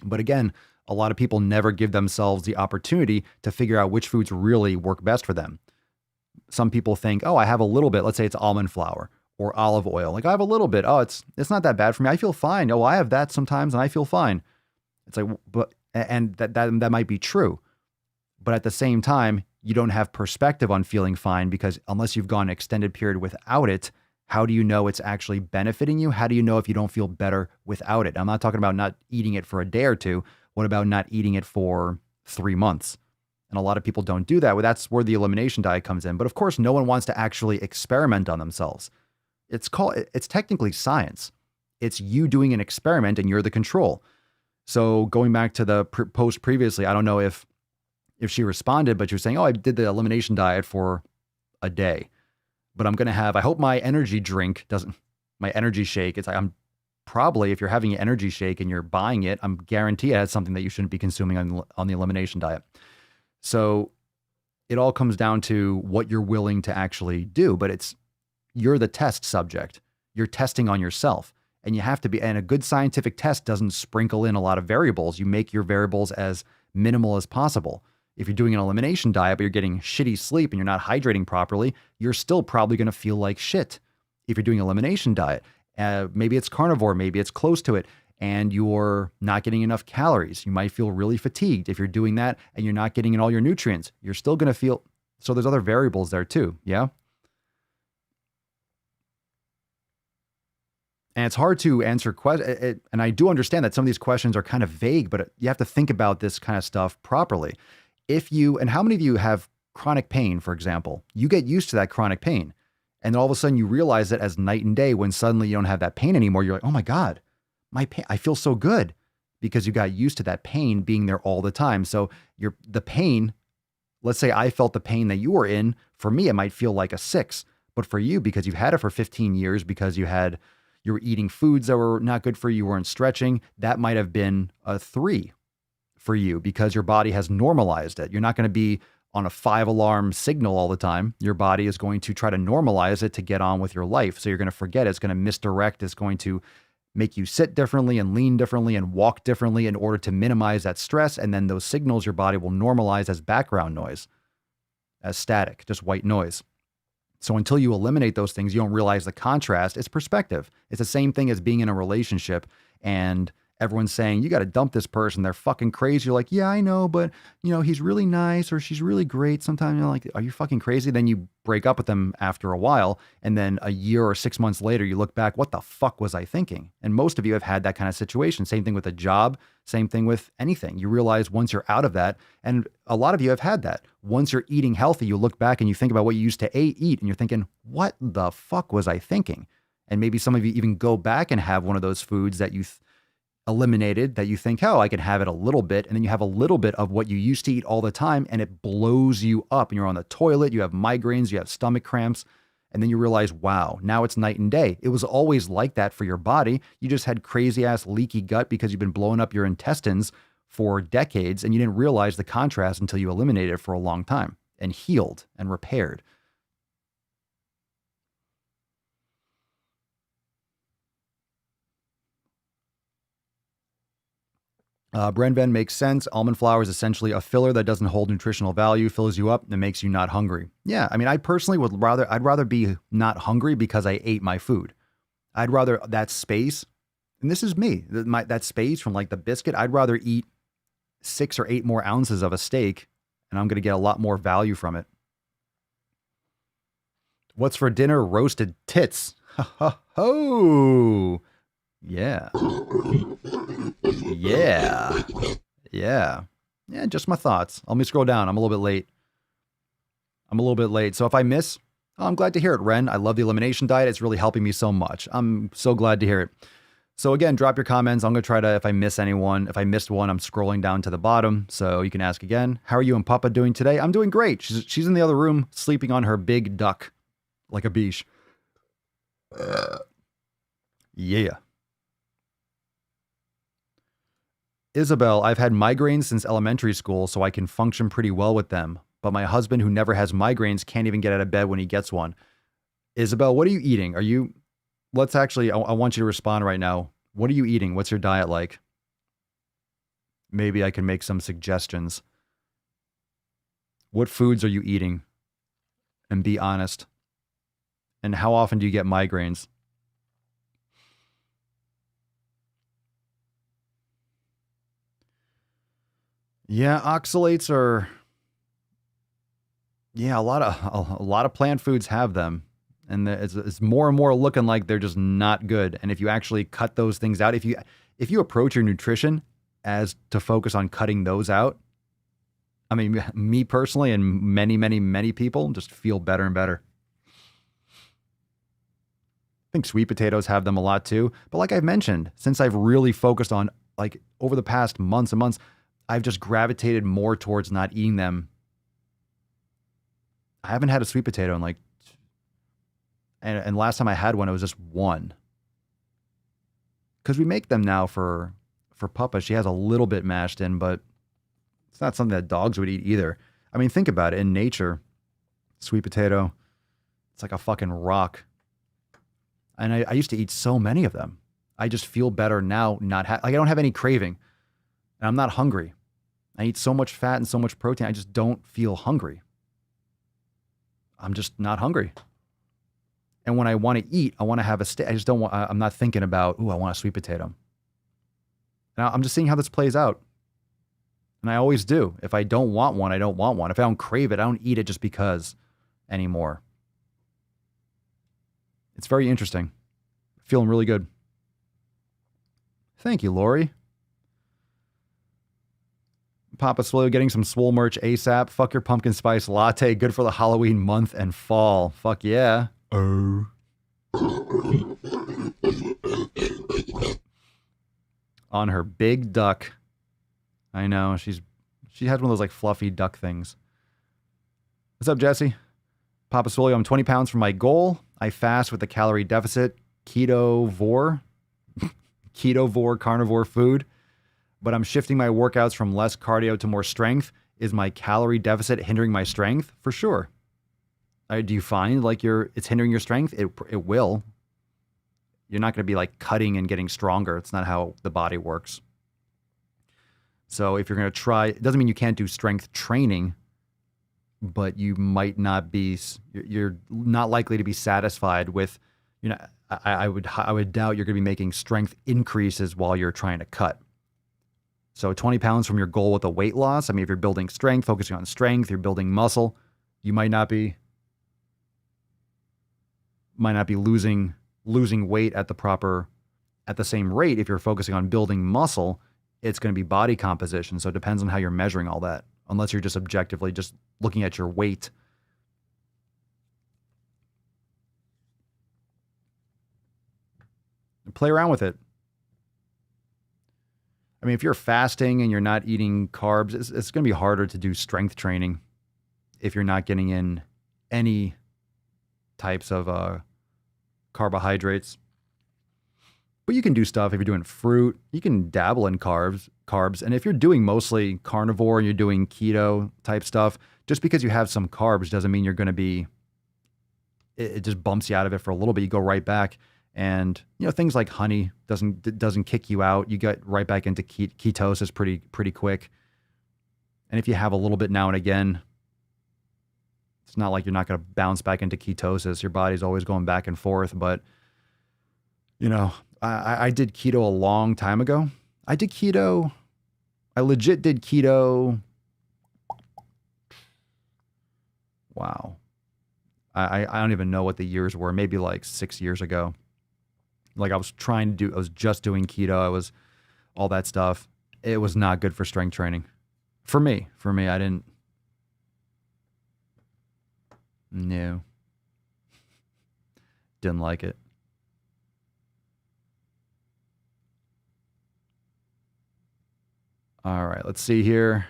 But again, a lot of people never give themselves the opportunity to figure out which foods really work best for them. Some people think, oh, I have a little bit. Let's say it's almond flour or olive oil. Like I have a little bit. Oh, it's not that bad for me. I feel fine. Oh, I have that sometimes and I feel fine. It's like, and that might be true. But at the same time, you don't have perspective on feeling fine because unless you've gone an extended period without it, how do you know it's actually benefiting you? How do you know if you don't feel better without it? I'm not talking about not eating it for a day or two. What about not eating it for 3 months? And a lot of people don't do that. Well, that's where the elimination diet comes in. But of course, no one wants to actually experiment on themselves. It's technically science. It's you doing an experiment and you're the control. So going back to the post previously, I don't know if she responded, but you're saying, oh, I did the elimination diet for a day, but I'm going to have, I hope my energy shake, it's like, I'm probably, if you're having an energy shake and you're buying it, I'm guaranteed it has something that you shouldn't be consuming on the elimination diet. So it all comes down to what you're willing to actually do, but you're the test subject. You're testing on yourself and you have to be, and a good scientific test doesn't sprinkle in a lot of variables. You make your variables as minimal as possible. If you're doing an elimination diet, but you're getting shitty sleep and you're not hydrating properly, you're still probably going to feel like shit. If you're doing an elimination diet, maybe it's carnivore, maybe it's close to it, and you're not getting enough calories. You might feel really fatigued. If you're doing that and you're not getting in all your nutrients, you're still going to feel, so there's other variables there too. Yeah. And it's hard to answer questions. And I do understand that some of these questions are kind of vague, but you have to think about this kind of stuff properly. And how many of you have chronic pain, for example? You get used to that chronic pain. And then all of a sudden you realize it as night and day when suddenly you don't have that pain anymore. You're like, oh my God, my pain, I feel so good because you got used to that pain being there all the time. So the pain, let's say I felt the pain that you were in. For me, it might feel like a 6, but for you, because you've had it for 15 years, because you were eating foods that were not good for you, weren't stretching, that might have been a 3 for you because your body has normalized it. You're not going to be on a 5-alarm signal all the time. Your body is going to try to normalize it to get on with your life. So you're going to forget. It's going to misdirect. It's going to make you sit differently and lean differently and walk differently in order to minimize that stress. And then those signals your body will normalize as background noise, as static, just white noise. So until you eliminate those things, you don't realize the contrast. It's perspective. It's the same thing as being in a relationship and everyone's saying, you got to dump this person. They're fucking crazy. You're like, yeah, I know, but he's really nice or she's really great. Sometimes you're like, are you fucking crazy? Then you break up with them after a while. And then a year or 6 months later, you look back, what the fuck was I thinking? And most of you have had that kind of situation. Same thing with a job, same thing with anything. You realize once you're out of that, and a lot of you have had that. Once you're eating healthy, you look back and you think about what you used to eat and you're thinking, what the fuck was I thinking? And maybe some of you even go back and have one of those foods that you eliminated that you think, oh, I can have it a little bit. And then you have a little bit of what you used to eat all the time and it blows you up and you're on the toilet, you have migraines, you have stomach cramps. And then you realize, wow, now it's night and day. It was always like that for your body. You just had crazy ass leaky gut because you've been blowing up your intestines for decades and you didn't realize the contrast until you eliminated it for a long time and healed and repaired. Brenven makes sense. Almond flour is essentially a filler that doesn't hold nutritional value, fills you up, and makes you not hungry. Yeah, I mean, I personally I'd rather be not hungry because I ate my food. I'd rather that space, and this is me, that space from like the biscuit, I'd rather eat 6 or 8 more ounces of a steak, and I'm going to get a lot more value from it. What's for dinner? Roasted tits. Ha ha ho. Yeah. Yeah. Yeah. Yeah, just my thoughts. Let me scroll down. I'm a little bit late. So if I miss, I'm glad to hear it, Ren. I love the elimination diet. It's really helping me so much. I'm so glad to hear it. So again, drop your comments. I'm going to try to, if I missed one, I'm scrolling down to the bottom. So you can ask again. How are you and Papa doing today? I'm doing great. She's in the other room sleeping on her big duck like a beach. Yeah. Isabel, I've had migraines since elementary school, so I can function pretty well with them. But my husband, who never has migraines, can't even get out of bed when he gets one. Isabel, what are you eating? I want you to respond right now. What are you eating? What's your diet like? Maybe I can make some suggestions. What foods are you eating? And be honest. And how often do you get migraines? Yeah, oxalates are, a lot of plant foods have them. And it's more and more looking like they're just not good. And if you actually cut those things out, if you approach your nutrition as to focus on cutting those out, I mean, me personally and many, many, many people just feel better and better. I think sweet potatoes have them a lot too. But like I've mentioned, since I've really focused on, like over the past months and months, I've just gravitated more towards not eating them. I haven't had a sweet potato in and last time I had one, it was just one. Because we make them now for Papa. She has a little bit mashed in, but it's not something that dogs would eat either. I mean, think about it. In nature, sweet potato, it's like a fucking rock. And I used to eat so many of them. I just feel better now I don't have any craving. And I'm not hungry. I eat so much fat and so much protein. I just don't feel hungry. I'm just not hungry. And when I want to eat, I want to have a steak. I'm not thinking about, I want a sweet potato. Now I'm just seeing how this plays out. And I always do. If I don't want one, I don't want one. If I don't crave it, I don't eat it just because anymore. It's very interesting. Feeling really good. Thank you, Lori. Papa Swolio getting some Swole merch ASAP. Fuck your pumpkin spice latte. Good for the Halloween month and fall. Fuck yeah. Oh. On her big duck. I know. She has one of those like fluffy duck things. What's up, Jesse? Papa Swolio, I'm 20 pounds from my goal. I fast with a calorie deficit. Ketovore carnivore food. But I'm shifting my workouts from less cardio to more strength. Is my calorie deficit hindering my strength? For sure. Do you find like it's hindering your strength? It will. You're not going to be like cutting and getting stronger. It's not how the body works. So if you're going to try, it doesn't mean you can't do strength training, but you might not be, you're not likely to be satisfied with, I would doubt you're going to be making strength increases while you're trying to cut. So 20 pounds from your goal with a weight loss. I mean, if you're building strength, focusing on strength, you're building muscle, you might not be losing weight at the same rate. If you're focusing on building muscle, it's going to be body composition. So it depends on how you're measuring all that, unless you're just objectively just looking at your weight. Play around with it. I mean, if you're fasting and you're not eating carbs, it's going to be harder to do strength training if you're not getting in any types of carbohydrates. But you can do stuff if you're doing fruit. You can dabble in carbs. And if you're doing mostly carnivore and you're doing keto type stuff, just because you have some carbs doesn't mean you're going to be, it just bumps you out of it for a little bit. You go right back. And, things like honey doesn't kick you out. You get right back into ketosis pretty quick. And if you have a little bit now and again, it's not like you're not going to bounce back into ketosis. Your body's always going back and forth. But, I did keto a long time ago. I legit did keto. Wow. I don't even know what the years were. Maybe like 6 years ago. Like I was just doing keto. I was all that stuff. It was not good for strength training. For me, I didn't. No. Didn't like it. All right, let's see here.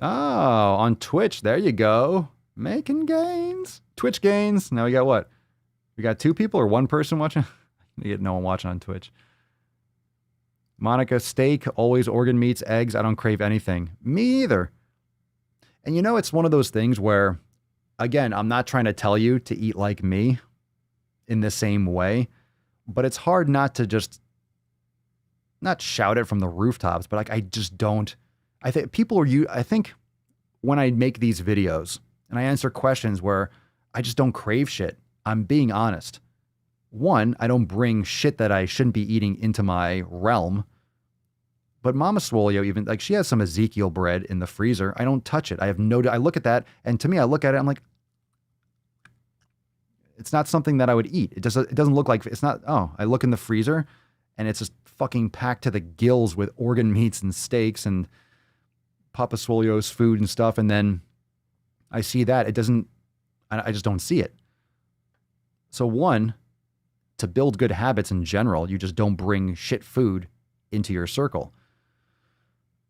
Oh, on Twitch. There you go. Making gains. Twitch gains. Now we got what? We got 2 people or 1 person watching? You get no one watching on Twitch. Monica, steak, always organ meats, eggs. I don't crave anything. Me either. And it's one of those things where, again, I'm not trying to tell you to eat like me in the same way, but it's hard not to just not shout it from the rooftops, but like I just don't. I think when I make these videos and I answer questions where I just don't crave shit, I'm being honest. 1, I don't bring shit that I shouldn't be eating into my realm. But Mama Swolio, even like she has some Ezekiel bread in the freezer. I don't touch it. I look at that, and to me, I look at it, I'm like, it's not something that I would eat. It doesn't look like, it's not, I look in the freezer and it's just fucking packed to the gills with organ meats and steaks and Papa Swolio's food and stuff. And then I see that I just don't see it. So 1, to build good habits in general, you just don't bring shit food into your circle.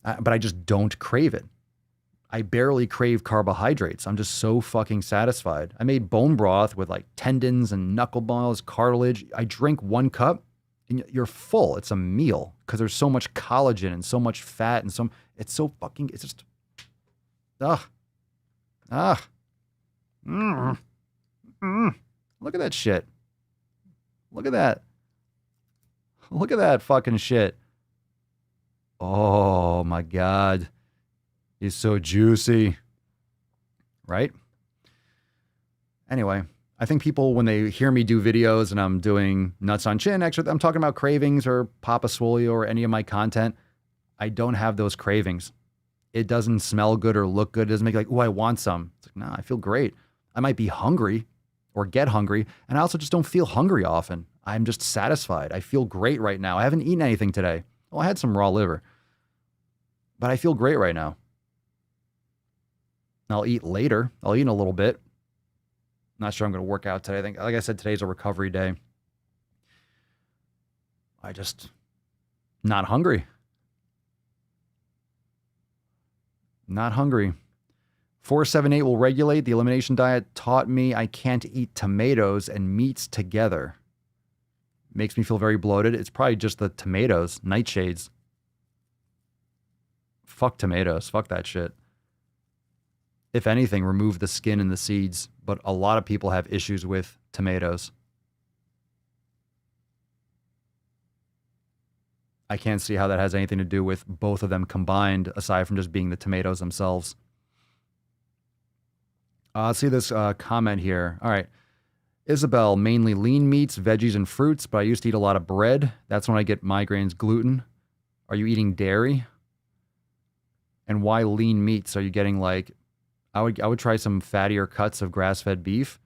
But I just don't crave it. I barely crave carbohydrates. I'm just so fucking satisfied. I made bone broth with like tendons and knuckleballs, cartilage. I drink 1 cup and you're full. It's a meal because there's so much collagen and so much fat and it's so fucking, it's just, Look at that shit. Look at that. Look at that fucking shit. Oh my God. He's so juicy. Right? Anyway, I think people, when they hear me do videos and I'm doing nuts on chin, actually, I'm talking about cravings or Papa Swolio or any of my content, I don't have those cravings. It doesn't smell good or look good. It doesn't make like, oh, I want some. It's like, nah, I feel great. I might be hungry or get hungry. And I also just don't feel hungry often. I'm just satisfied. I feel great right now. I haven't eaten anything today. Well, I had some raw liver, but I feel great right now. I'll eat later. I'll eat in a little bit. Not sure I'm going to work out today. I think, like I said, today's a recovery day. I just not hungry. Not hungry. 478 will regulate. The elimination diet taught me I can't eat tomatoes and meats together. Makes me feel very bloated. It's probably just the tomatoes, nightshades. Fuck tomatoes. Fuck that shit. If anything, remove the skin and the seeds. But a lot of people have issues with tomatoes. I can't see how that has anything to do with both of them combined, aside from just being the tomatoes themselves. Let's see this comment here. All right. Isabel, mainly lean meats, veggies, and fruits, but I used to eat a lot of bread. That's when I get migraines. Gluten. Are you eating dairy? And why lean meats? Are you getting like, I would try some fattier cuts of grass-fed beef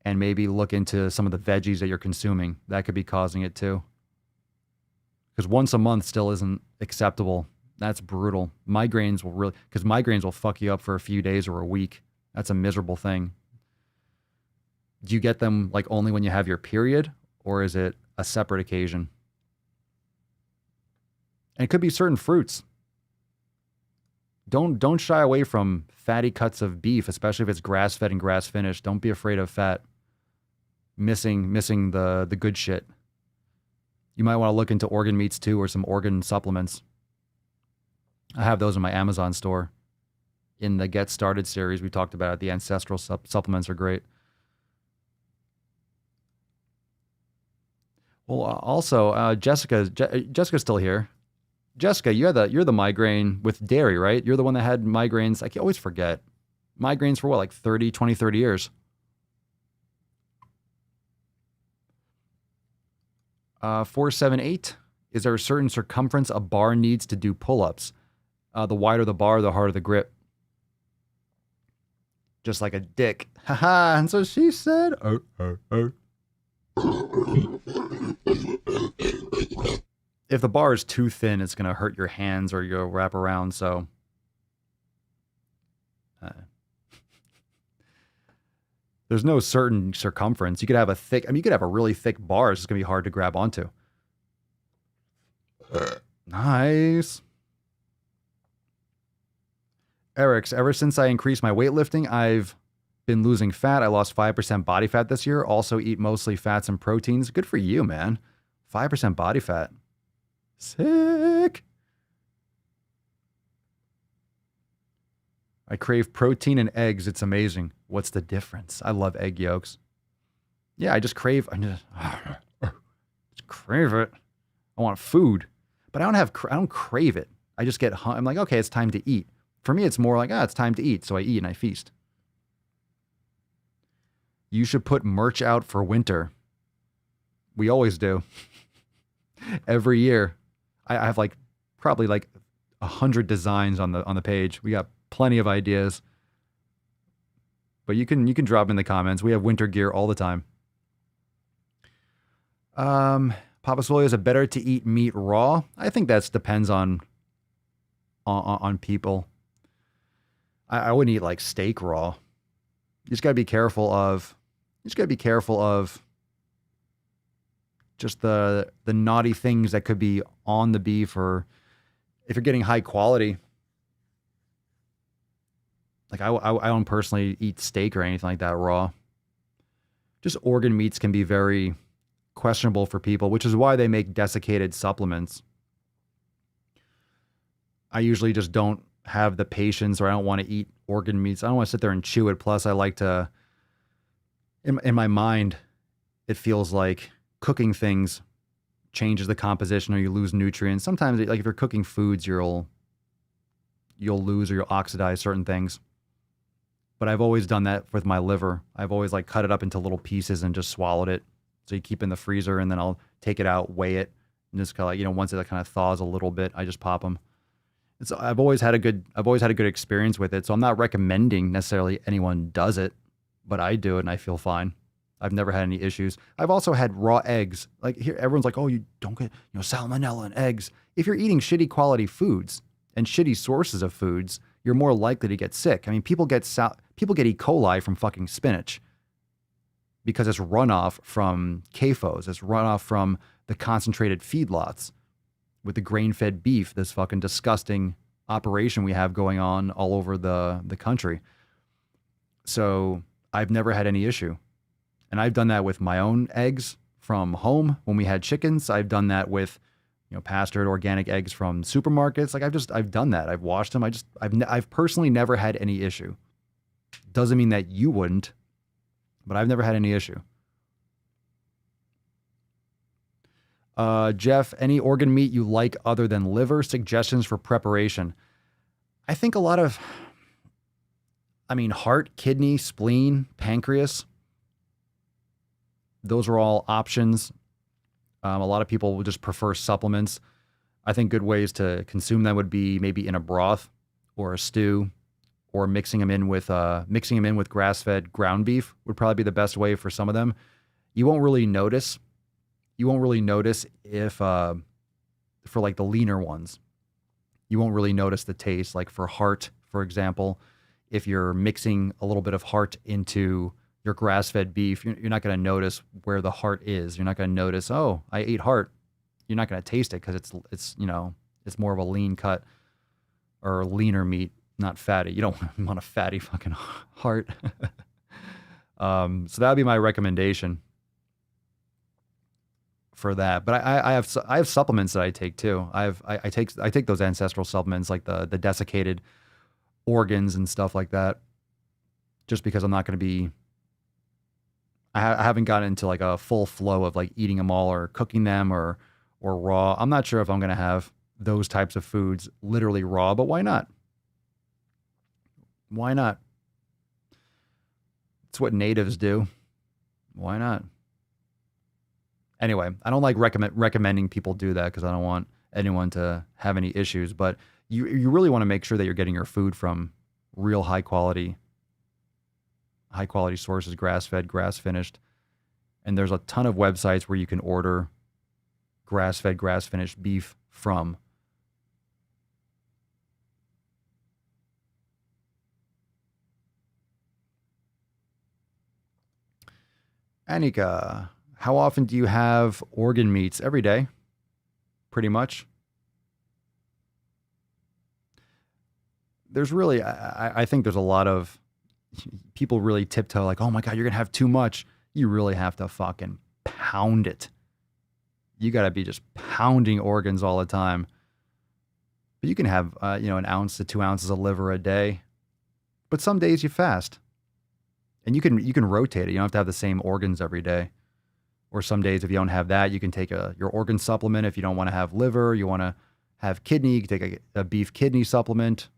and maybe look into some of the veggies that you're consuming. That could be causing it too. Because once a month still isn't acceptable. That's brutal. Migraines will fuck you up for a few days or a week. That's a miserable thing. Do you get them like only when you have your period, or is it a separate occasion? And it could be certain fruits. Don't shy away from fatty cuts of beef, especially if it's grass-fed and grass-finished. Don't be afraid of fat. Missing the good shit. You might want to look into organ meats too, or some organ supplements. I have those in my Amazon store. In the Get Started series we talked about it, the ancestral supplements are great. Well, also, Jessica's still here. Jessica, you're the migraine with dairy, right? You're the one that had migraines. I can always forget. Migraines for what, like 30 years? 478. Is there a certain circumference a bar needs to do pull-ups? The wider the bar, the harder the grip. Just like a dick. Haha, and so she said. If the bar is too thin, it's going to hurt your hands or you'll wrap around, so. There's no certain circumference. You could have you could have a really thick bar. It's going to be hard to grab onto. Nice. Eric's, ever since I increased my weightlifting, I've been losing fat. I lost 5% body fat this year. Also eat mostly fats and proteins. Good for you, man. 5% body fat. Sick. I crave protein and eggs. It's amazing. What's the difference? I love egg yolks. Yeah, I just crave it. I want food, but I don't crave it. I just get, I'm like, okay, it's time to eat. For me, it's more like, it's time to eat. So I eat and I feast. You should put merch out for winter. We always do. Every year. I have probably 100 designs on the page. We got plenty of ideas. But you can drop in the comments. We have winter gear all the time. Papa Swolio, is it better to eat meat raw? I think that depends on people. I wouldn't eat like steak raw. You just gotta be careful of just the naughty things that could be on the beef, or if you're getting high quality. Like I don't personally eat steak or anything like that raw. Just organ meats can be very questionable for people, which is why they make desiccated supplements. I usually just don't have the patience, or I don't want to eat organ meats. I don't want to sit there and chew it. Plus, I like to, in my mind, it feels like cooking things changes the composition, or you lose nutrients. Sometimes, like if you're cooking foods, you'll lose or you'll oxidize certain things. But I've always done that with my liver. I've always cut it up into little pieces and just swallowed it. So you keep in the freezer, and then I'll take it out, weigh it, and just kind of once it kind of thaws a little bit, I just pop them. I've always had a good experience with it. So I'm not recommending necessarily anyone does it, but I do it and I feel fine. I've never had any issues. I've also had raw eggs. Like here, everyone's like, oh, you don't get, salmonella in eggs. If you're eating shitty quality foods and shitty sources of foods, you're more likely to get sick. I mean, people get E. coli from fucking spinach because it's runoff from CAFOs. It's runoff from the concentrated feedlots with the grain-fed beef, this fucking disgusting operation we have going on all over the country. So I've never had any issue. And I've done that with my own eggs from home when we had chickens. I've done that with, pastured organic eggs from supermarkets. Like I've done that. I've washed them. I've personally never had any issue. Doesn't mean that you wouldn't, but I've never had any issue. Jeff, any organ meat you like other than liver? Suggestions for preparation? I think a lot of, heart, kidney, spleen, pancreas. Those are all options. A lot of people will just prefer supplements. I think good ways to consume them would be maybe in a broth or a stew, or mixing them in with grass-fed ground beef would probably be the best way for some of them. You won't really notice. If for like the leaner ones, you won't really notice the taste. Like for heart, for example, if you're mixing a little bit of heart into your grass-fed beef, you're not going to notice where the heart is. You're not going to notice, oh, I ate heart. You're not going to taste it because it's more of a lean cut or leaner meat, not fatty. You don't want a fatty fucking heart. So that would be my recommendation for that. But I have supplements that I take too. I take those ancestral supplements like the desiccated organs and stuff like that, just because I'm not going to be. I haven't gotten into like a full flow of like eating them all or cooking them or raw. I'm not sure if I'm going to have those types of foods literally raw, but why not? Why not? It's what natives do. Why not? Anyway, I don't like recommending people do that because I don't want anyone to have any issues, but you really want to make sure that you're getting your food from real high quality sources, grass-fed, grass-finished. And there's a ton of websites where you can order grass-fed, grass-finished beef from. Annika, how often do you have organ meats? Every day, pretty much. There's really, I think there's a lot of people really tiptoe like, oh my God, you're going to have too much. You really have to fucking pound it. You got to be just pounding organs all the time. But you can have, an ounce to 2 ounces of liver a day. But some days you fast. And you can rotate it. You don't have to have the same organs every day. Or some days if you don't have that, you can take your organ supplement. If you don't want to have liver, you want to have kidney, you can take a beef kidney supplement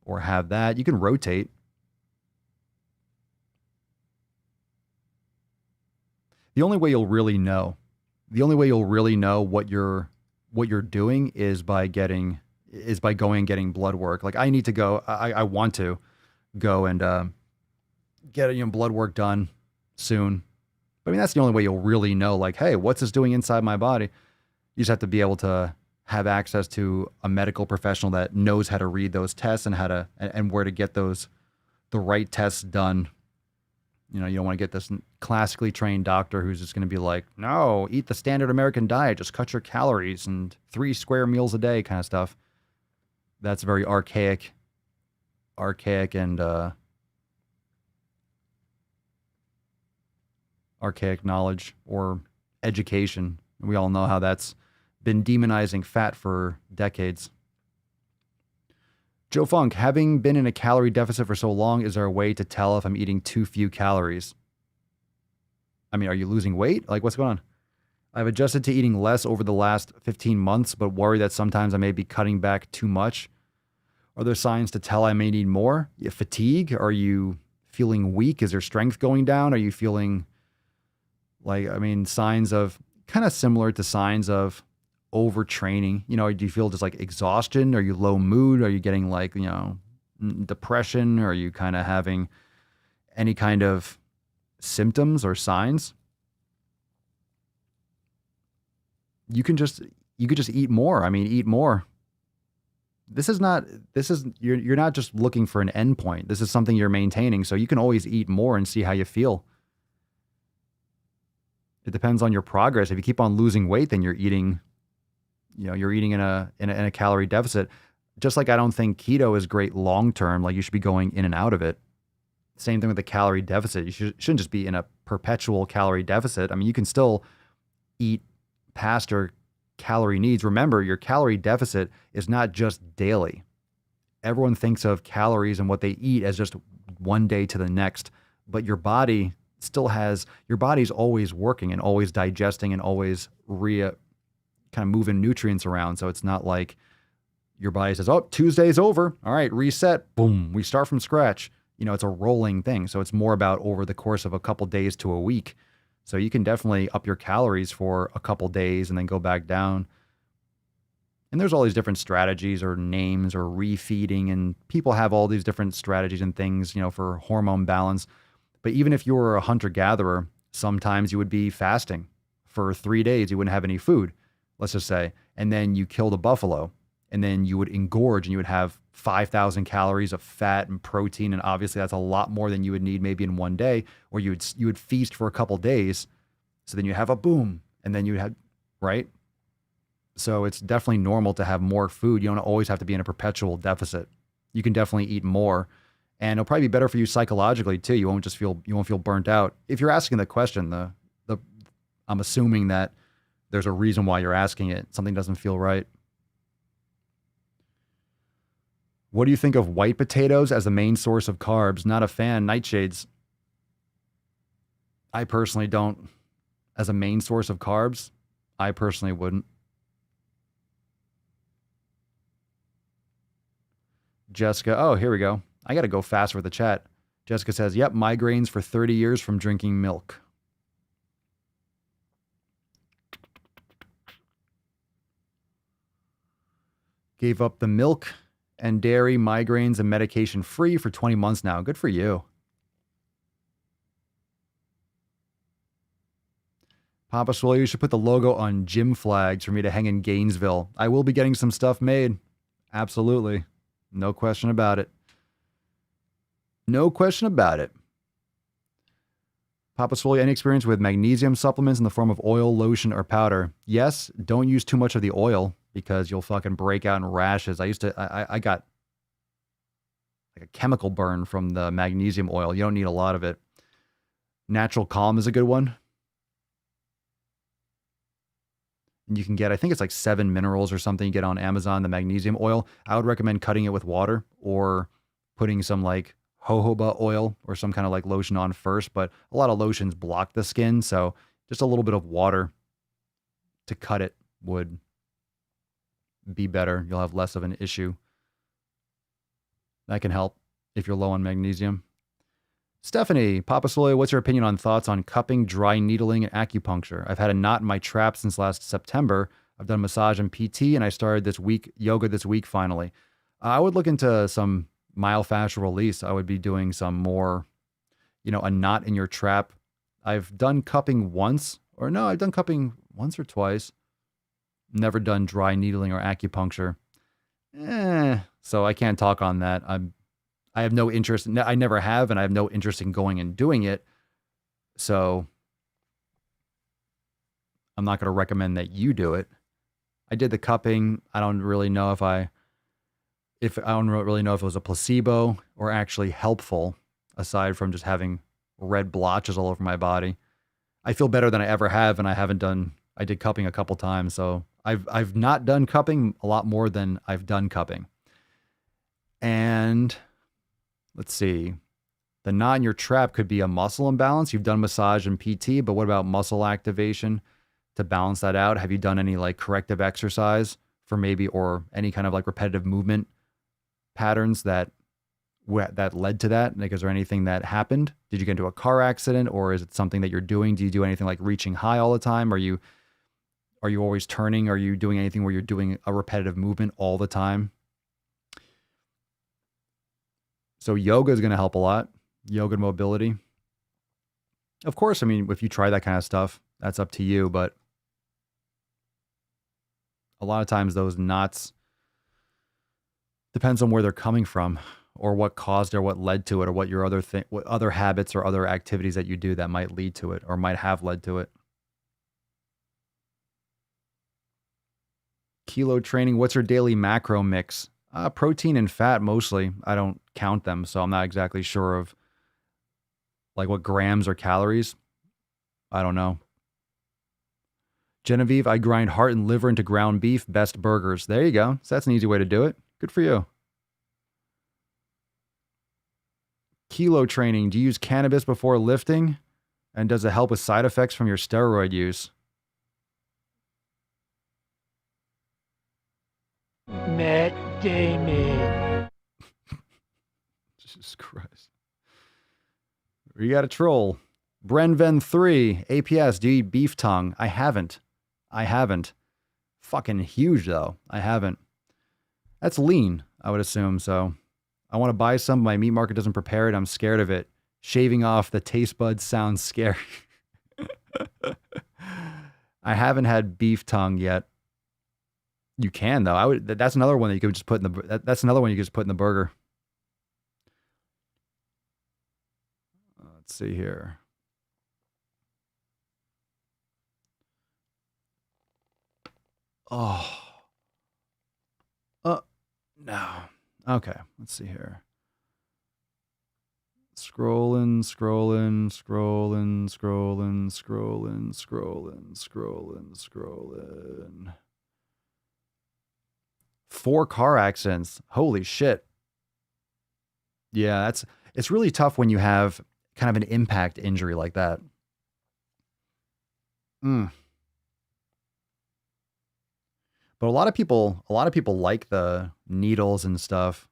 or have that. You can rotate. The only way you'll really know what you're doing is by going and getting blood work. Like I need to go, I want to go and get blood work done soon. But I mean, that's the only way you'll really know, like, hey, what's this doing inside my body? You just have to be able to have access to a medical professional that knows how to read those tests and where to get the right tests done. You don't want to get this classically trained doctor who's just going to be like, no, eat the standard American diet, just cut your calories and 3 square meals a day kind of stuff. That's very archaic and archaic knowledge or education. We all know how that's been demonizing fat for decades. Joe Funk, having been in a calorie deficit for so long, is there a way to tell if I'm eating too few calories? I mean, are you losing weight? Like, what's going on? I've adjusted to eating less over the last 15 months, but worry that sometimes I may be cutting back too much. Are there signs to tell I may need more? Fatigue? Are you feeling weak? Is your strength going down? Are you feeling signs of kind of similar to signs of overtraining? Do you feel just like exhaustion? Are you low mood? Are you getting depression? Are you kind of having any kind of symptoms or signs, you could just eat more. I mean, eat more. You're not just looking for an endpoint. This is something you're maintaining. So you can always eat more and see how you feel. It depends on your progress. If you keep on losing weight, then you're eating in a calorie deficit. Just like I don't think keto is great long-term, like you should be going in and out of it. Same thing with the calorie deficit. You shouldn't just be in a perpetual calorie deficit. I mean, you can still eat past your calorie needs. Remember, your calorie deficit is not just daily. Everyone thinks of calories and what they eat as just one day to the next, but your body's always working and always digesting and always kind of moving nutrients around. So it's not like your body says, oh, Tuesday's over. All right, reset. Boom. We start from scratch. It's a rolling thing. So it's more about over the course of a couple days to a week. So you can definitely up your calories for a couple days and then go back down. And there's all these different strategies or names or refeeding, and people have all these different strategies and things, for hormone balance. But even if you were a hunter-gatherer, sometimes you would be fasting for 3 days. You wouldn't have any food, let's just say. And then you killed a buffalo, and then you would engorge and you would have 5,000 calories of fat and protein. And obviously that's a lot more than you would need maybe in one day, or you would feast for a couple days. So then you have a boom, and then you had, right? So it's definitely normal to have more food. You don't always have to be in a perpetual deficit. You can definitely eat more, and it'll probably be better for you psychologically too. You won't feel burnt out. If you're asking the question, I'm assuming that there's a reason why you're asking it. Something doesn't feel right. What do you think of white potatoes as the main source of carbs? Not a fan. Nightshades. I personally don't. As a main source of carbs, I personally wouldn't. Jessica, oh, here we go. I got to go fast with the chat. Jessica says, yep, migraines for 30 years from drinking milk. Gave up the milk and dairy, migraines, and medication free for 20 months now. Good for you. Papa Swole, you should put the logo on gym flags for me to hang in Gainesville. I will be getting some stuff made. Absolutely. No question about it. No question about it. Papa Swole, any experience with magnesium supplements in the form of oil, lotion, or powder? Yes, don't use too much of the oil because you'll fucking break out in rashes. I got like a chemical burn from the magnesium oil. You don't need a lot of it. Natural Calm is a good one. And you can get, I think it's like 7 minerals or something you get on Amazon, the magnesium oil. I would recommend cutting it with water or putting some like jojoba oil or some kind of like lotion on first. But a lot of lotions block the skin. So just a little bit of water to cut it would be better. You'll have less of an issue. That can help if you're low on magnesium. Stephanie, Papa Swole, what's your opinion on thoughts on cupping, dry needling, and acupuncture? I've had a knot in my trap since last September. I've done massage and PT, and I started yoga this week finally. I would look into some myofascial release. I would be doing some more, a knot in your trap. I've done cupping once or twice. Never done dry needling or acupuncture. So I can't talk on that. I have no interest. I never have, and I have no interest in going and doing it. So I'm not going to recommend that you do it. I did the cupping. I don't really know if it was a placebo or actually helpful, aside from just having red blotches all over my body. I feel better than I ever have, and I did cupping a couple times. So I've not done cupping a lot more than I've done cupping. And let's see. The knot in your trap could be a muscle imbalance. You've done massage and PT, but what about muscle activation to balance that out? Have you done any like corrective exercise for maybe, or any kind of like repetitive movement patterns that led to that? Like, is there anything that happened? Did you get into a car accident, or is it something that you're doing? Do you do anything like reaching high all the time? Are you always turning? Are you doing anything where you're doing a repetitive movement all the time? So yoga is going to help a lot. Yoga and mobility. Of course, I mean, if you try that kind of stuff, that's up to you. But a lot of times those knots depends on where they're coming from or what caused or what led to it or what your what other habits or other activities that you do that might lead to it or might have led to it. Kilo training, what's your daily macro mix? Protein and fat mostly. I don't count them, so I'm not exactly sure of like what grams or calories. I don't know. Genevieve, I grind heart and liver into ground beef, best burgers. There you go. So that's an easy way to do it. Good for you. Kilo training, do you use cannabis before lifting? And does it help with side effects from your steroid use? Matt Damon. Jesus Christ. You got a troll. Brenven3, APS, do you eat beef tongue? I haven't. Fucking huge, though. I haven't. That's lean, I would assume, so. I want to buy some. My meat market doesn't prepare it. I'm scared of it. Shaving off the taste buds sounds scary. I haven't had beef tongue yet. You can, though. That's another one that you could just put in the. That's another one you could just put in the burger. Let's see here. Oh. No. Okay, let's see here. Scrolling. 4 car accidents. Holy shit. Yeah, it's really tough when you have kind of an impact injury like that. But a lot of people like the needles and stuff.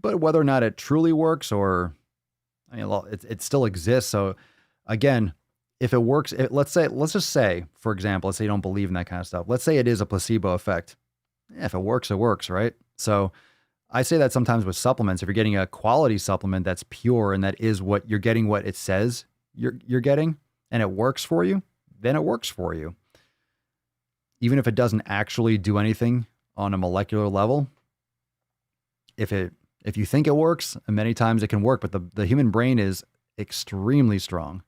But whether or not it truly works or I mean, it still exists. So again, if it works, let's just say, for example, let's say you don't believe in that kind of stuff. Let's say it is a placebo effect. If it works, right? So I say that sometimes with supplements, if you're getting a quality supplement that's pure and that is what you're getting, what it says you're getting, and it works for you, then it works for you. Even if it doesn't actually do anything on a molecular level, if you think it works, and many times it can work, but the human brain is extremely strong.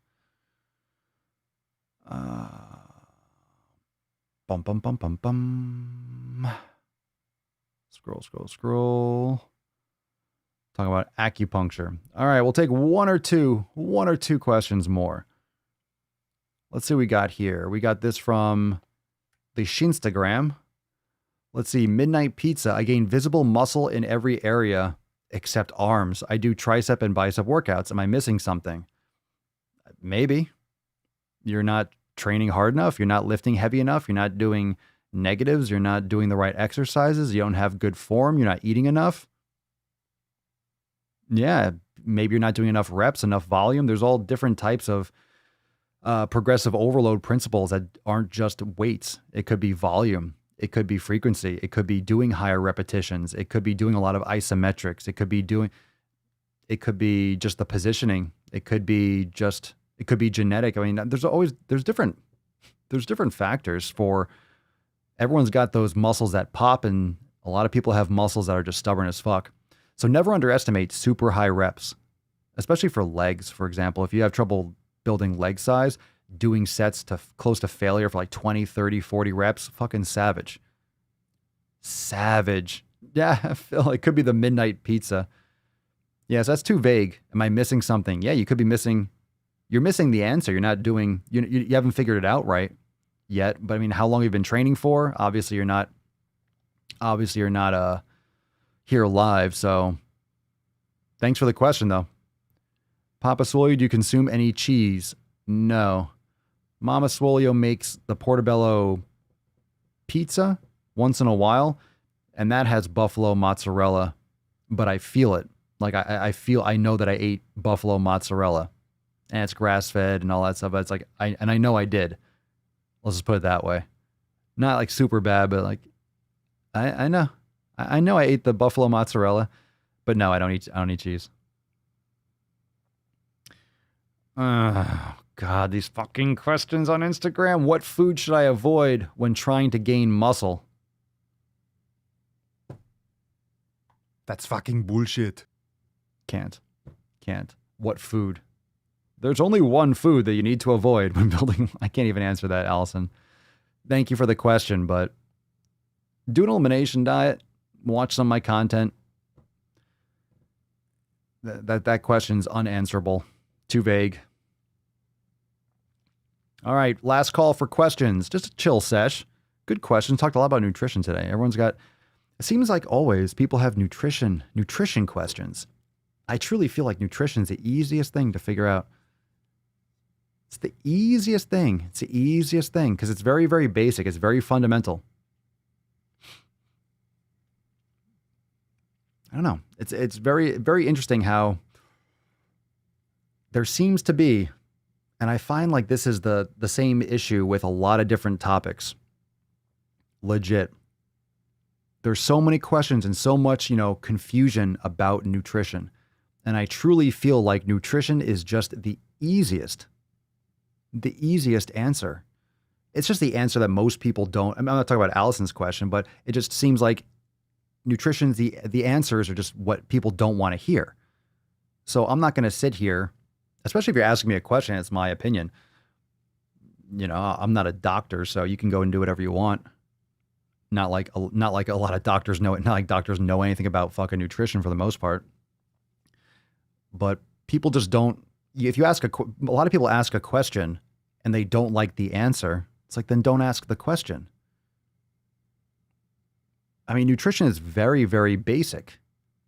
Scroll. Talking about acupuncture. All right, we'll take one or two questions more. Let's see what we got here. We got this from the Shinstagram. Let's see. Midnight pizza. I gain visible muscle in every area except arms. I do tricep and bicep workouts. Am I missing something? Maybe. You're not training hard enough. You're not lifting heavy enough. You're not doing negatives. You're not doing the right exercises. You don't have good form. You're not eating enough. Yeah, maybe you're not doing enough reps, enough volume. There's all different types of progressive overload principles that aren't just weights. It could be volume. It could be frequency. It could be doing higher repetitions. It could be doing a lot of isometrics. It could be just the positioning. It could be genetic. I mean, there's different factors for everyone's got those muscles that pop, and a lot of people have muscles that are just stubborn as fuck. So never underestimate super high reps, especially for legs. For example, if you have trouble building leg size, doing sets to close to failure for like 20, 30, 40 reps, fucking savage. Yeah, Phil, it could be the midnight pizza. Yes, that's too vague. Am I missing something? Yeah, you could be missing. You're missing the answer. You're not doing, you haven't figured it out right yet. But I mean, how long have you been training for? Obviously you're not here live. So thanks for the question though. Papa Swolio, do you consume any cheese? No. Mama Swolio makes the portobello pizza once in a while, and that has buffalo mozzarella, but I feel it. Like I know that I ate buffalo mozzarella, and it's grass-fed and all that stuff, but it's like, I know I did. Let's just put it that way. Not like super bad, but like, I know. I know I ate the buffalo mozzarella, but no, I don't eat cheese. God, these fucking questions on Instagram. What food should I avoid when trying to gain muscle? That's fucking bullshit. Can't. What food? There's only one food that you need to avoid when building. I can't even answer that, Allison. Thank you for the question, but do an elimination diet. Watch some of my content. That question's unanswerable. Too vague. All right, last call for questions. Just a chill sesh. Good questions. Talked a lot about nutrition today. Everyone's got, it seems like always people have nutrition questions. I truly feel like nutrition's the easiest thing to figure out. It's the easiest thing. It's the easiest thing because it's very, very basic. It's very fundamental. I don't know. It's very, very interesting how there seems to be, and I find like this is the same issue with a lot of different topics. Legit. There's so many questions and so much, confusion about nutrition. And I truly feel like nutrition is just the easiest answer. It's just the answer that most people don't. I'm not talking about Allison's question, but it just seems like nutrition's the answers are just what people don't want to hear. So I'm not going to sit here, especially if you're asking me a question, it's my opinion. I'm not a doctor, so you can go and do whatever you want. Not like a lot of doctors know it. Not like doctors know anything about fucking nutrition for the most part. But people just don't. If you ask a lot of people ask a question and they don't like the answer, it's like, then don't ask the question. I mean, nutrition is very, very basic.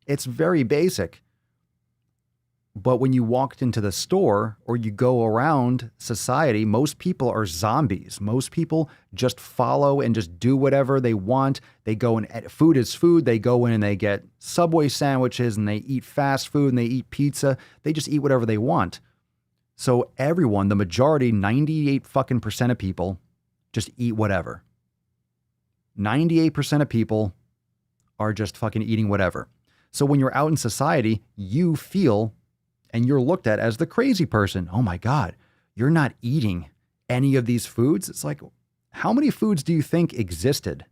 It's very basic. But when you walked into the store or you go around society, most people are zombies. Most people just follow and just do whatever they want. They go and food is food. They go in and they get Subway sandwiches and they eat fast food and they eat pizza. They just eat whatever they want. So everyone, the majority, 98 fucking percent of people just eat whatever. 98% of people are just fucking eating whatever. So when you're out in society, you feel and you're looked at as the crazy person. Oh my God, you're not eating any of these foods. It's like, how many foods do you think existed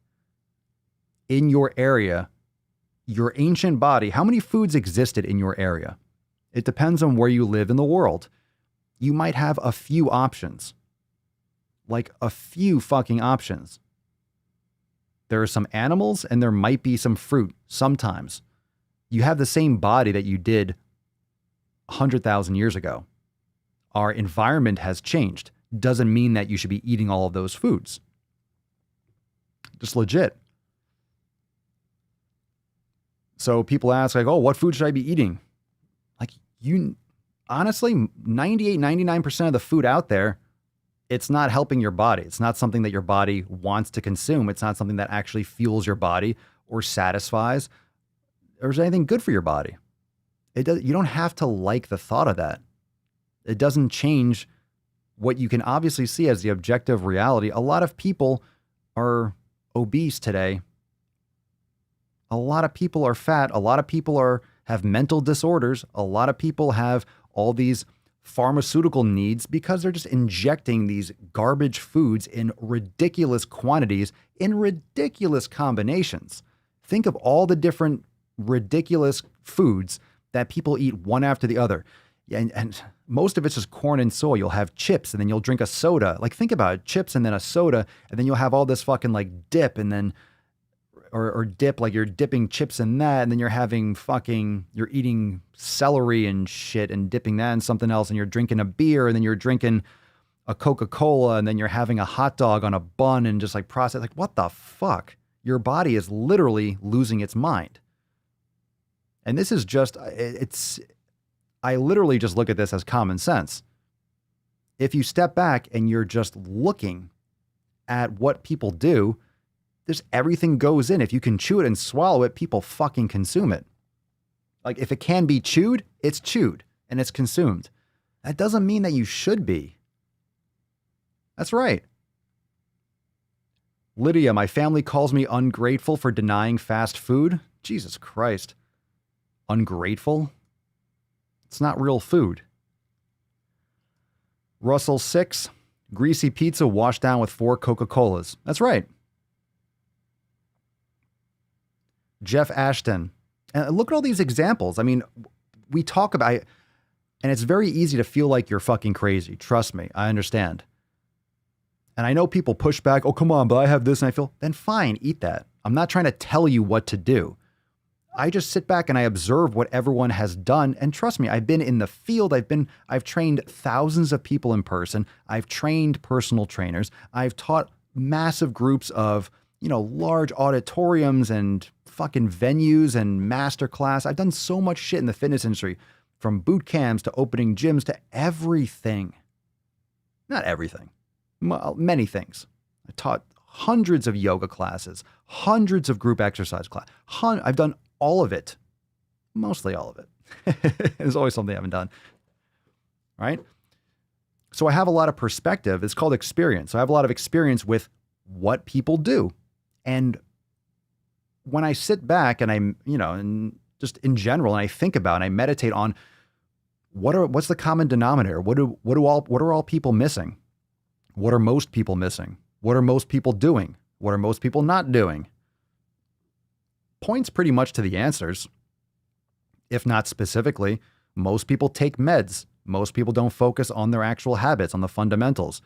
in your area, your ancient body? How many foods existed in your area? It depends on where you live in the world. You might have a few options, like a few fucking options. There are some animals and there might be some fruit sometimes. You have the same body that you did 100,000 years ago. Our environment has changed. Doesn't mean that you should be eating all of those foods. Just legit. So people ask like, oh, what food should I be eating? Like honestly, 98, 99% of the food out there, it's not helping your body. It's not something that your body wants to consume. It's not something that actually fuels your body or satisfies or is anything good for your body. You don't have to like the thought of that. It doesn't change what you can obviously see as the objective reality. A lot of people are obese today. A lot of people are fat. A lot of people have mental disorders. A lot of people have all these pharmaceutical needs because they're just injecting these garbage foods in ridiculous quantities, in ridiculous combinations. Think of all the different ridiculous foods that people eat one after the other. And most of it's just corn and soy. You'll have chips and then you'll drink a soda. Like think about it, chips and then a soda, and then you'll have all this fucking like dip and then, or dip, like you're dipping chips in that, and then you're eating celery and shit and dipping that in something else, and you're drinking a beer, and then you're drinking a Coca-Cola, and then you're having a hot dog on a bun and just like process, like what the fuck? Your body is literally losing its mind. And this is just, I literally just look at this as common sense. If you step back and you're just looking at what people do, everything goes in. If you can chew it and swallow it, people fucking consume it. Like if it can be chewed, it's chewed and it's consumed. That doesn't mean that you should be. That's right. Lydia, my family calls me ungrateful for denying fast food. Jesus Christ. Ungrateful? It's not real food. Russell 6, greasy pizza washed down with 4 Coca-Colas. That's right. Jeff Ashton. And look at all these examples. I mean, we talk about, and it's very easy to feel like you're fucking crazy. Trust me, I understand. And I know people push back, oh, come on, but I have this and I feel, then fine, eat that. I'm not trying to tell you what to do. I just sit back and I observe what everyone has done. And trust me, I've been in the field. I've trained thousands of people in person. I've trained personal trainers. I've taught massive groups of, large auditoriums and fucking venues and masterclass. I've done so much shit in the fitness industry, from boot camps to opening gyms to everything. Not everything. Many things. I taught hundreds of yoga classes, hundreds of group exercise classes. I've done all of it, mostly all of it. There's always something I haven't done, right? So I have a lot of perspective. It's called experience. So I have a lot of experience with what people do. And when I sit back and I'm, and just in general, and I think about and I meditate on what's the common denominator? What are all people missing? What are most people missing? What are most people doing? What are most people not doing? Points pretty much to the answers. If not specifically, most people take meds. Most people don't focus on their actual habits, on the fundamentals.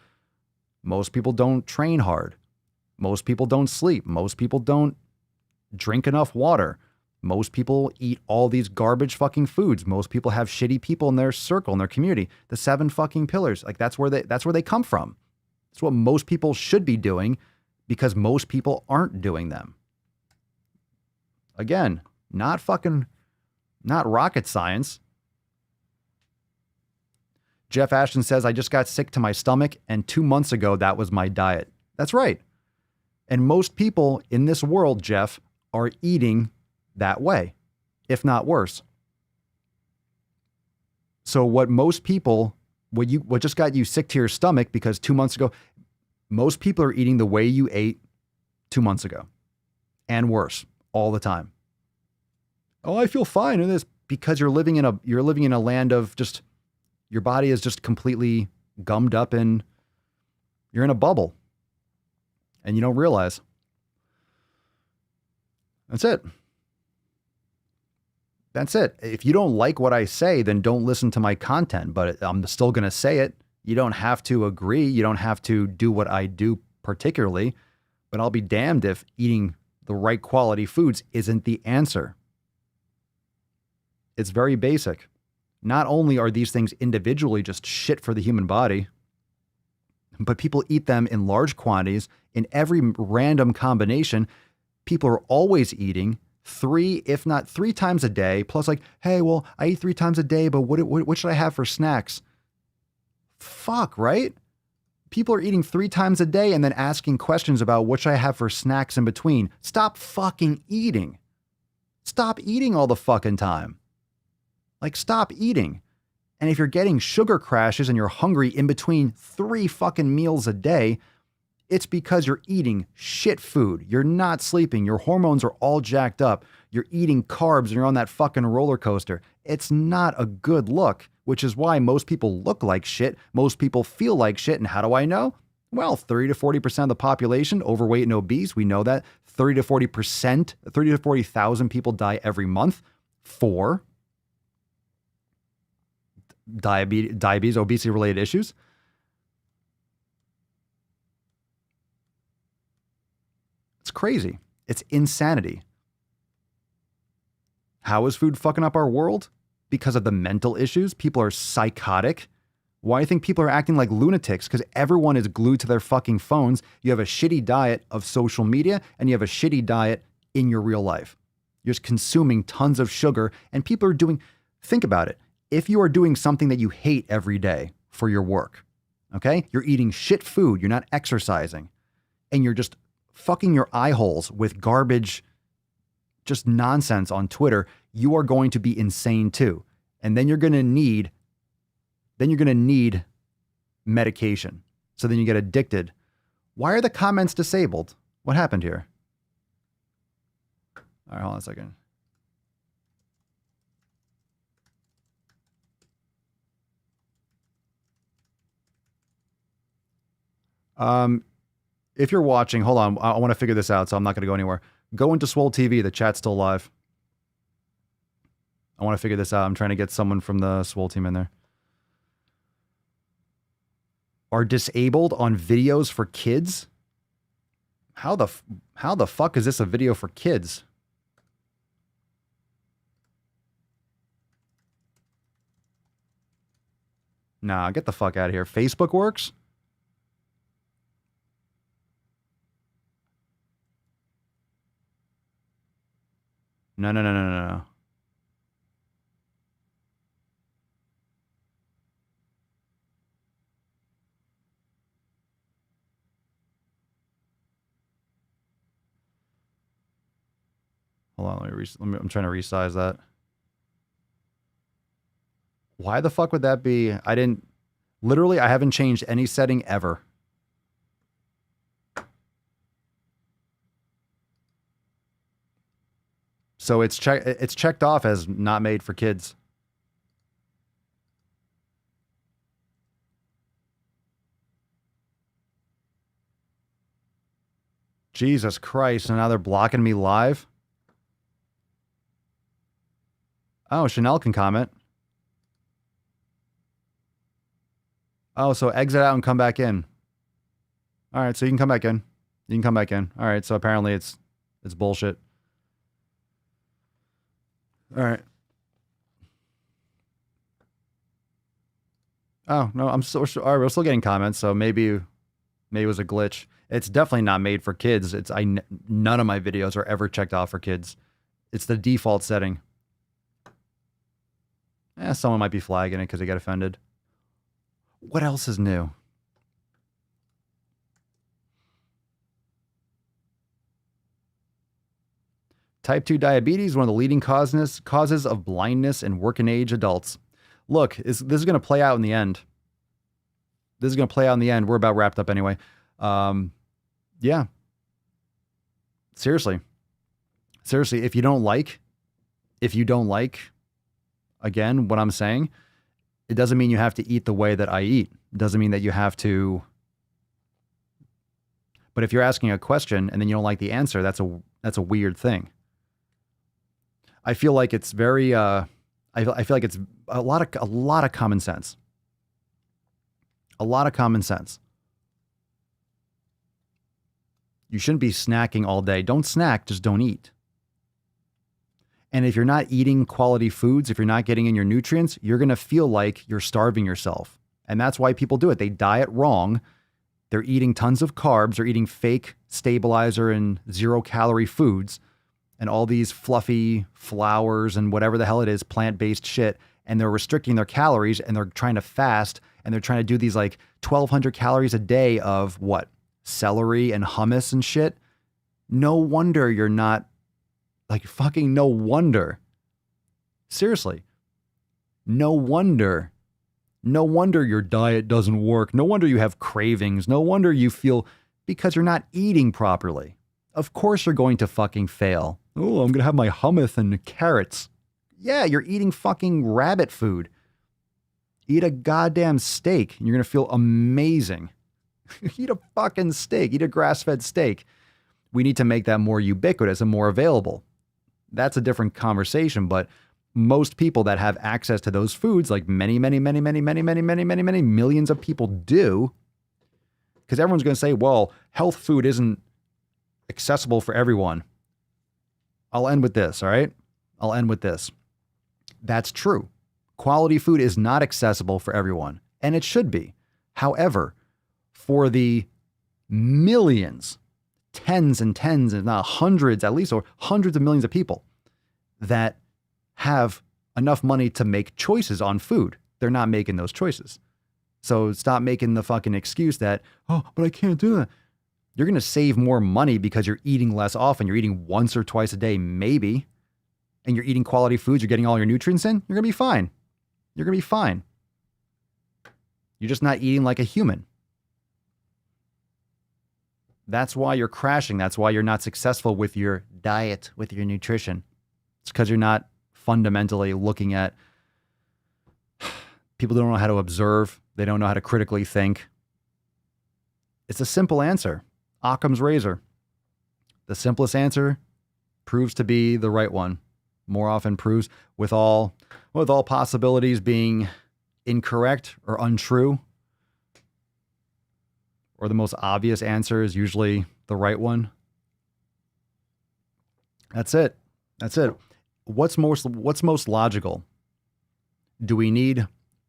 Most people don't train hard. Most people don't sleep. Most people don't drink enough water. Most people eat all these garbage fucking foods. Most people have shitty people in their circle, in their community. The 7 fucking pillars. Like that's where they come from. It's what most people should be doing because most people aren't doing them. Again, not rocket science. Jeff Ashton says, I just got sick to my stomach and 2 months ago, that was my diet. That's right. And most people in this world, Jeff, are eating that way, if not worse. So what just got you sick to your stomach because 2 months ago, most people are eating the way you ate 2 months ago and worse all the time. Oh, I feel fine in this because you're living in a land of just, your body is just completely gummed up and you're in a bubble and you don't realize. That's it. That's it. If you don't like what I say, then don't listen to my content, but I'm still going to say it. You don't have to agree. You don't have to do what I do particularly, but I'll be damned if eating the right quality foods isn't the answer. It's very basic. Not only are these things individually just shit for the human body, but people eat them in large quantities in every random combination. People are always eating 3, if not 3 times a day. Plus like, hey, well, I eat 3 times a day, but what should I have for snacks? Fuck, right? People are eating 3 times a day and then asking questions about what should I have for snacks in between. Stop fucking eating. Stop eating all the fucking time. Like, stop eating. And if you're getting sugar crashes and you're hungry in between 3 fucking meals a day, it's because you're eating shit food. You're not sleeping. Your hormones are all jacked up. You're eating carbs and you're on that fucking roller coaster. It's not a good look, which is why most people look like shit. Most people feel like shit. And how do I know? Well, 30 to 40% of the population, overweight and obese. We know that 30 to 40%, 30 to 40,000 people die every month for diabetes, obesity related issues. It's crazy. It's insanity. How is food fucking up our world? Because of the mental issues. People are psychotic. Why do you think people are acting like lunatics? Because everyone is glued to their fucking phones. You have a shitty diet of social media and you have a shitty diet in your real life. You're just consuming tons of sugar and people are doing, think about it. If you are doing something that you hate every day for your work, okay? You're eating shit food. You're not exercising and you're just fucking your eye holes with garbage, just nonsense on Twitter, you are going to be insane too. And then you're going to need medication. So then you get addicted. Why are the comments disabled? What happened here? All right, hold on a second. If you're watching, hold on. I want to figure this out, so I'm not going to go anywhere. Go into Swole TV. The chat's still live. I want to figure this out. I'm trying to get someone from the Swole team in there. Are disabled on videos for kids? How the fuck is this a video for kids? Nah, get the fuck out of here. Facebook works? No. Hold on, I'm trying to resize that. Why the fuck would that be? Literally, I haven't changed any setting ever. So it's checked off as not made for kids. Jesus Christ, and now they're blocking me live? Oh, Chanel can comment. Oh, so exit out and come back in. All right, so you can come back in. You can come back in. All right, so apparently it's bullshit. All right. Oh, no, all right, we're still getting comments, so maybe it was a glitch. It's definitely not made for kids. None of my videos are ever checked off for kids. It's the default setting. Someone might be flagging it because they get offended. What else is new? Type 2 diabetes, one of the leading causes of blindness in working age adults. Look, this is going to play out in the end. This is going to play out in the end. We're about wrapped up anyway. Yeah. Seriously, if you don't like, again, what I'm saying, it doesn't mean you have to eat the way that I eat. It doesn't mean that you have to. But if you're asking a question and then you don't like the answer, that's a weird thing. I feel like it's very, I feel like it's a lot of common sense. A lot of common sense. You shouldn't be snacking all day. Don't snack, just don't eat. And if you're not eating quality foods, if you're not getting in your nutrients, you're going to feel like you're starving yourself. And that's why people do it. They diet wrong. They're eating tons of carbs. They're eating fake stabilizer and 0-calorie foods and all these fluffy flours and whatever the hell it is, plant-based shit. And they're restricting their calories and they're trying to fast and they're trying to do these like 1,200 calories a day of what? Celery and hummus and shit. No wonder you're not, like, fucking no wonder. Seriously. No wonder your diet doesn't work. No wonder you have cravings. No wonder you feel, because you're not eating properly. Of course you're going to fucking fail. Oh, I'm going to have my hummus and carrots. Yeah, you're eating fucking rabbit food. Eat a goddamn steak and you're going to feel amazing. Eat a fucking steak. Eat a grass-fed steak. We need to make that more ubiquitous and more available. That's a different conversation, but most people that have access to those foods, like many millions of people do, because everyone's going to say, well, health food isn't accessible for everyone. I'll end with this, all right? I'll end with this. That's true. Quality food is not accessible for everyone, and it should be. However, for the millions, tens and not hundreds, at least, or hundreds of millions of people that have enough money to make choices on food, they're not making those choices. So stop making the fucking excuse that, oh, but I can't do that. You're going to save more money because you're eating less often. You're eating once or twice a day, maybe, and you're eating quality foods. You're getting all your nutrients in. You're going to be fine. You're going to be fine. You're just not eating like a human. That's why you're crashing. That's why you're not successful with your diet, with your nutrition. It's because you're not fundamentally looking at, people don't know how to observe. They don't know how to critically think. It's a simple answer. Occam's razor. The simplest answer proves to be the right one. More often proves, with all possibilities being incorrect or untrue, or the most obvious answer is usually the right one. That's it. That's it. What's most logical? Do we need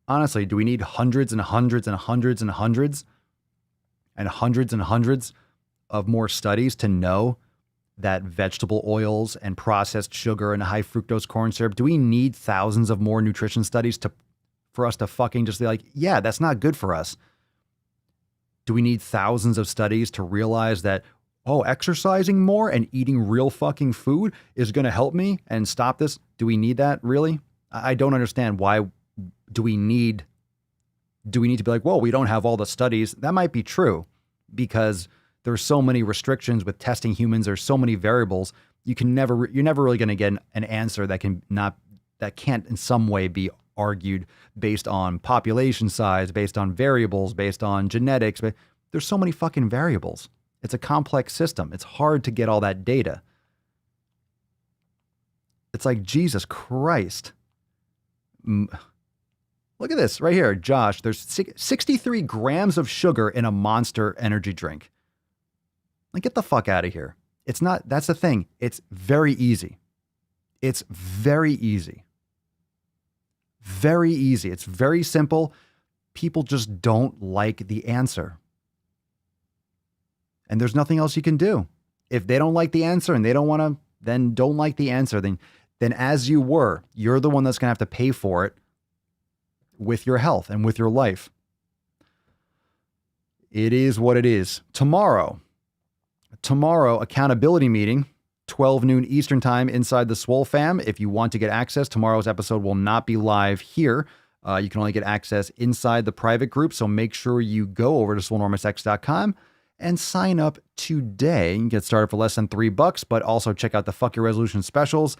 hundreds and hundreds and hundreds and hundreds and hundreds and hundreds of more studies to know that vegetable oils and processed sugar and high fructose corn syrup, do we need thousands of more nutrition studies for us to fucking just be like, yeah, that's not good for us? Do we need thousands of studies to realize that, oh, exercising more and eating real fucking food is going to help me and stop this? Do we need that, really? I don't understand why do we need to be like, well, we don't have all the studies. That might be true because there's so many restrictions with testing humans. There's so many variables. You're never really going to get an answer that can't in some way be argued based on population size, based on variables, based on genetics. But there's so many fucking variables. It's a complex system. It's hard to get all that data. It's like, Jesus Christ. Look at this right here, Josh. There's 63 grams of sugar in a Monster energy drink. Like, get the fuck out of here. It's not, that's the thing. It's very easy. It's very easy. Very easy. It's very simple. People just don't like the answer. And there's nothing else you can do. If they don't like the answer and they don't want to, then don't like the answer. Then as you're the one that's going to have to pay for it with your health and with your life. It is what it is. Tomorrow, accountability meeting, 12 noon Eastern time inside the Swole fam. If you want to get access, tomorrow's episode will not be live here. You can only get access inside the private group. So make sure you go over to swolenormousx.com and sign up today. You can get started for less than $3, but also check out the Fuck Your Resolution specials.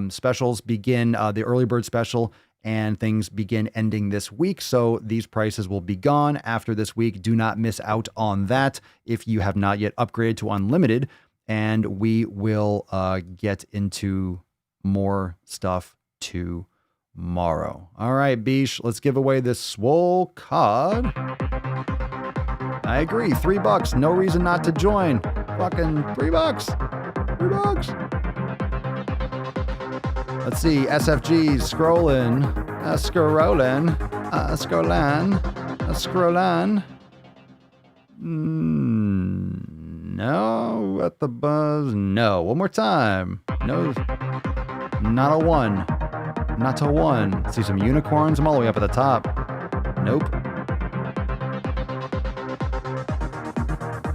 Specials begin, the early bird special, and things begin ending this week. So these prices will be gone after this week. Do not miss out on that if you have not yet upgraded to unlimited. And we will get into more stuff tomorrow. All right, Beesh, let's give away this Swole card. I agree, $3. No reason not to join. Fucking $3. $3. Let's see, SFG scrolling. No, at the buzz. No, one more time. No, not a one. Not a one. Let's see some unicorns. I'm all the way up at the top. Nope.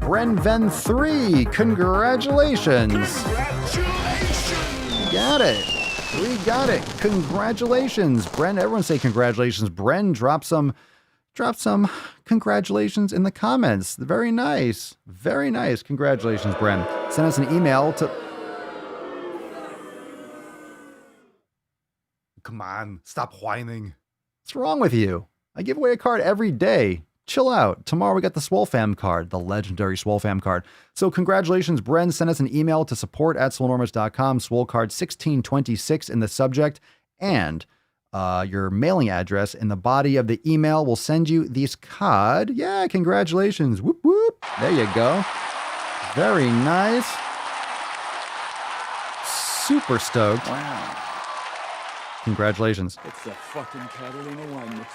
Brenven 3, congratulations. Got it. We got it. Congratulations, Bren. Everyone say congratulations. Bren, drop some congratulations in the comments. Very nice. Very nice. Congratulations, Bren. Send us an email to... Come on, stop whining. What's wrong with you? I give away a card every day. Chill out. Tomorrow we got the Swole Fam card, the legendary Swole Fam card. So congratulations, Bren. Send us an email to support@swolenormous.com, Swole card 1626 in the subject, and your mailing address in the body of the email. We'll send you this card. Yeah, congratulations. Whoop, whoop. There you go. Very nice. Super stoked. Wow. Congratulations. It's a fucking Catalina one.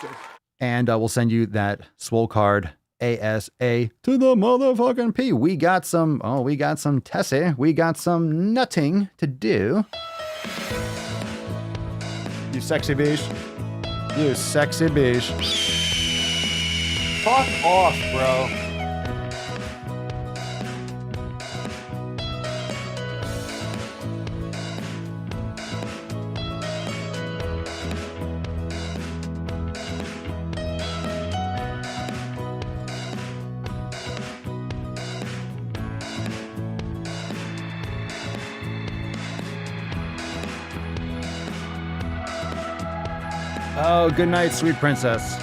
And we'll send you that Swole card ASA to the motherfucking P. We got some Tessie. We got some nutting to do. You sexy beach. You sexy beach. Fuck off, bro. Oh, good night, sweet princess.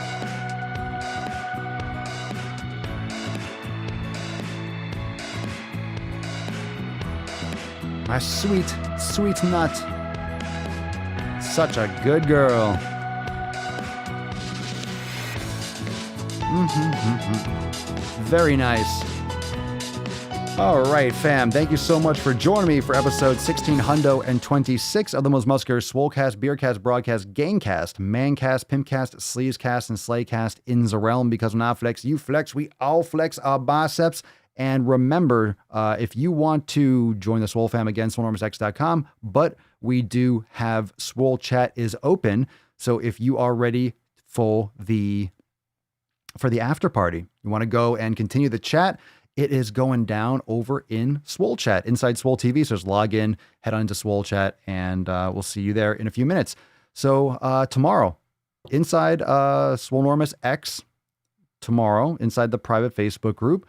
My sweet, sweet nut. Such a good girl. Very nice. All right, fam. Thank you so much for joining me for episode 1626 of the most muscular Swolecast, Beercast, Broadcast, Gangcast, Mancast, Pimpcast, Sleevescast, and Slaycast in the realm. Because when I flex, you flex. We all flex our biceps. And remember, if you want to join the Swole fam, again, Swolenormousx.com. But we do have Swole chat is open. So if you are ready for the after party, you want to go and continue the chat, it is going down over in Swole chat, inside Swole TV. So just log in, head on into Swole chat, and we'll see you there in a few minutes. So tomorrow, inside Swolenormous X, tomorrow, inside the private Facebook group,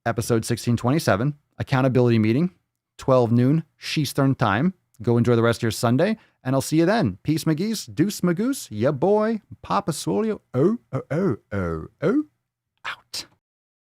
episode 1627, accountability meeting, 12 noon, Eastern time. Go enjoy the rest of your Sunday, and I'll see you then. Peace, McGeese. Deuce, Magoose. Ya boy. Papa Swolio. Out.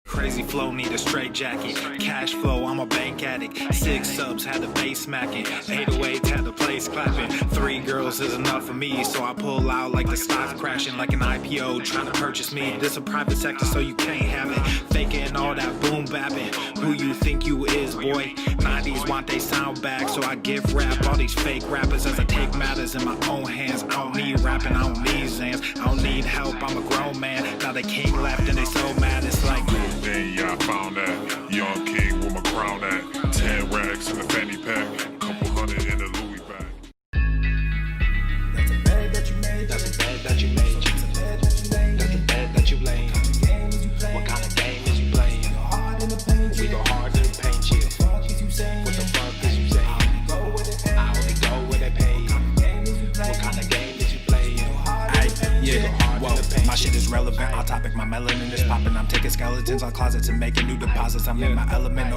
Crazy flow, need a straight jacket. Cash flow, I'm a bank addict. 6 subs, had the bass smacking. 808s, had the place clapping. 3 girls is enough for me, so I pull out like the stock crashing. Like an IPO, trying to purchase me. This a private sector, so you can't have it. Faking all that boom bapping. Who you think you is, boy? 90s want they sound back, so I give rap all these fake rappers as I take matters in my own hands. I don't need rapping, I don't need Zans. I don't need help, I'm a grown man. Now they king left and they so mad, it's like... Then yeah, I found that young king with my crown at 10 racks in the fanny pack, couple hundred in the Louis bag. That's a bed that you made. That's a bed that you made. That's a bed that you laid. That's a bed that you laid. What kind of game is you playing? We go hard in the paint. We go hard in the paint. Yeah. What the fuck is you saying? I only go where they pay. What kind of game is you playing? Yeah. Whoa, my shit is relevant. On topic, my melanin is popping. I'm taking skeletons on closets and making new deposits. I'm in my element. No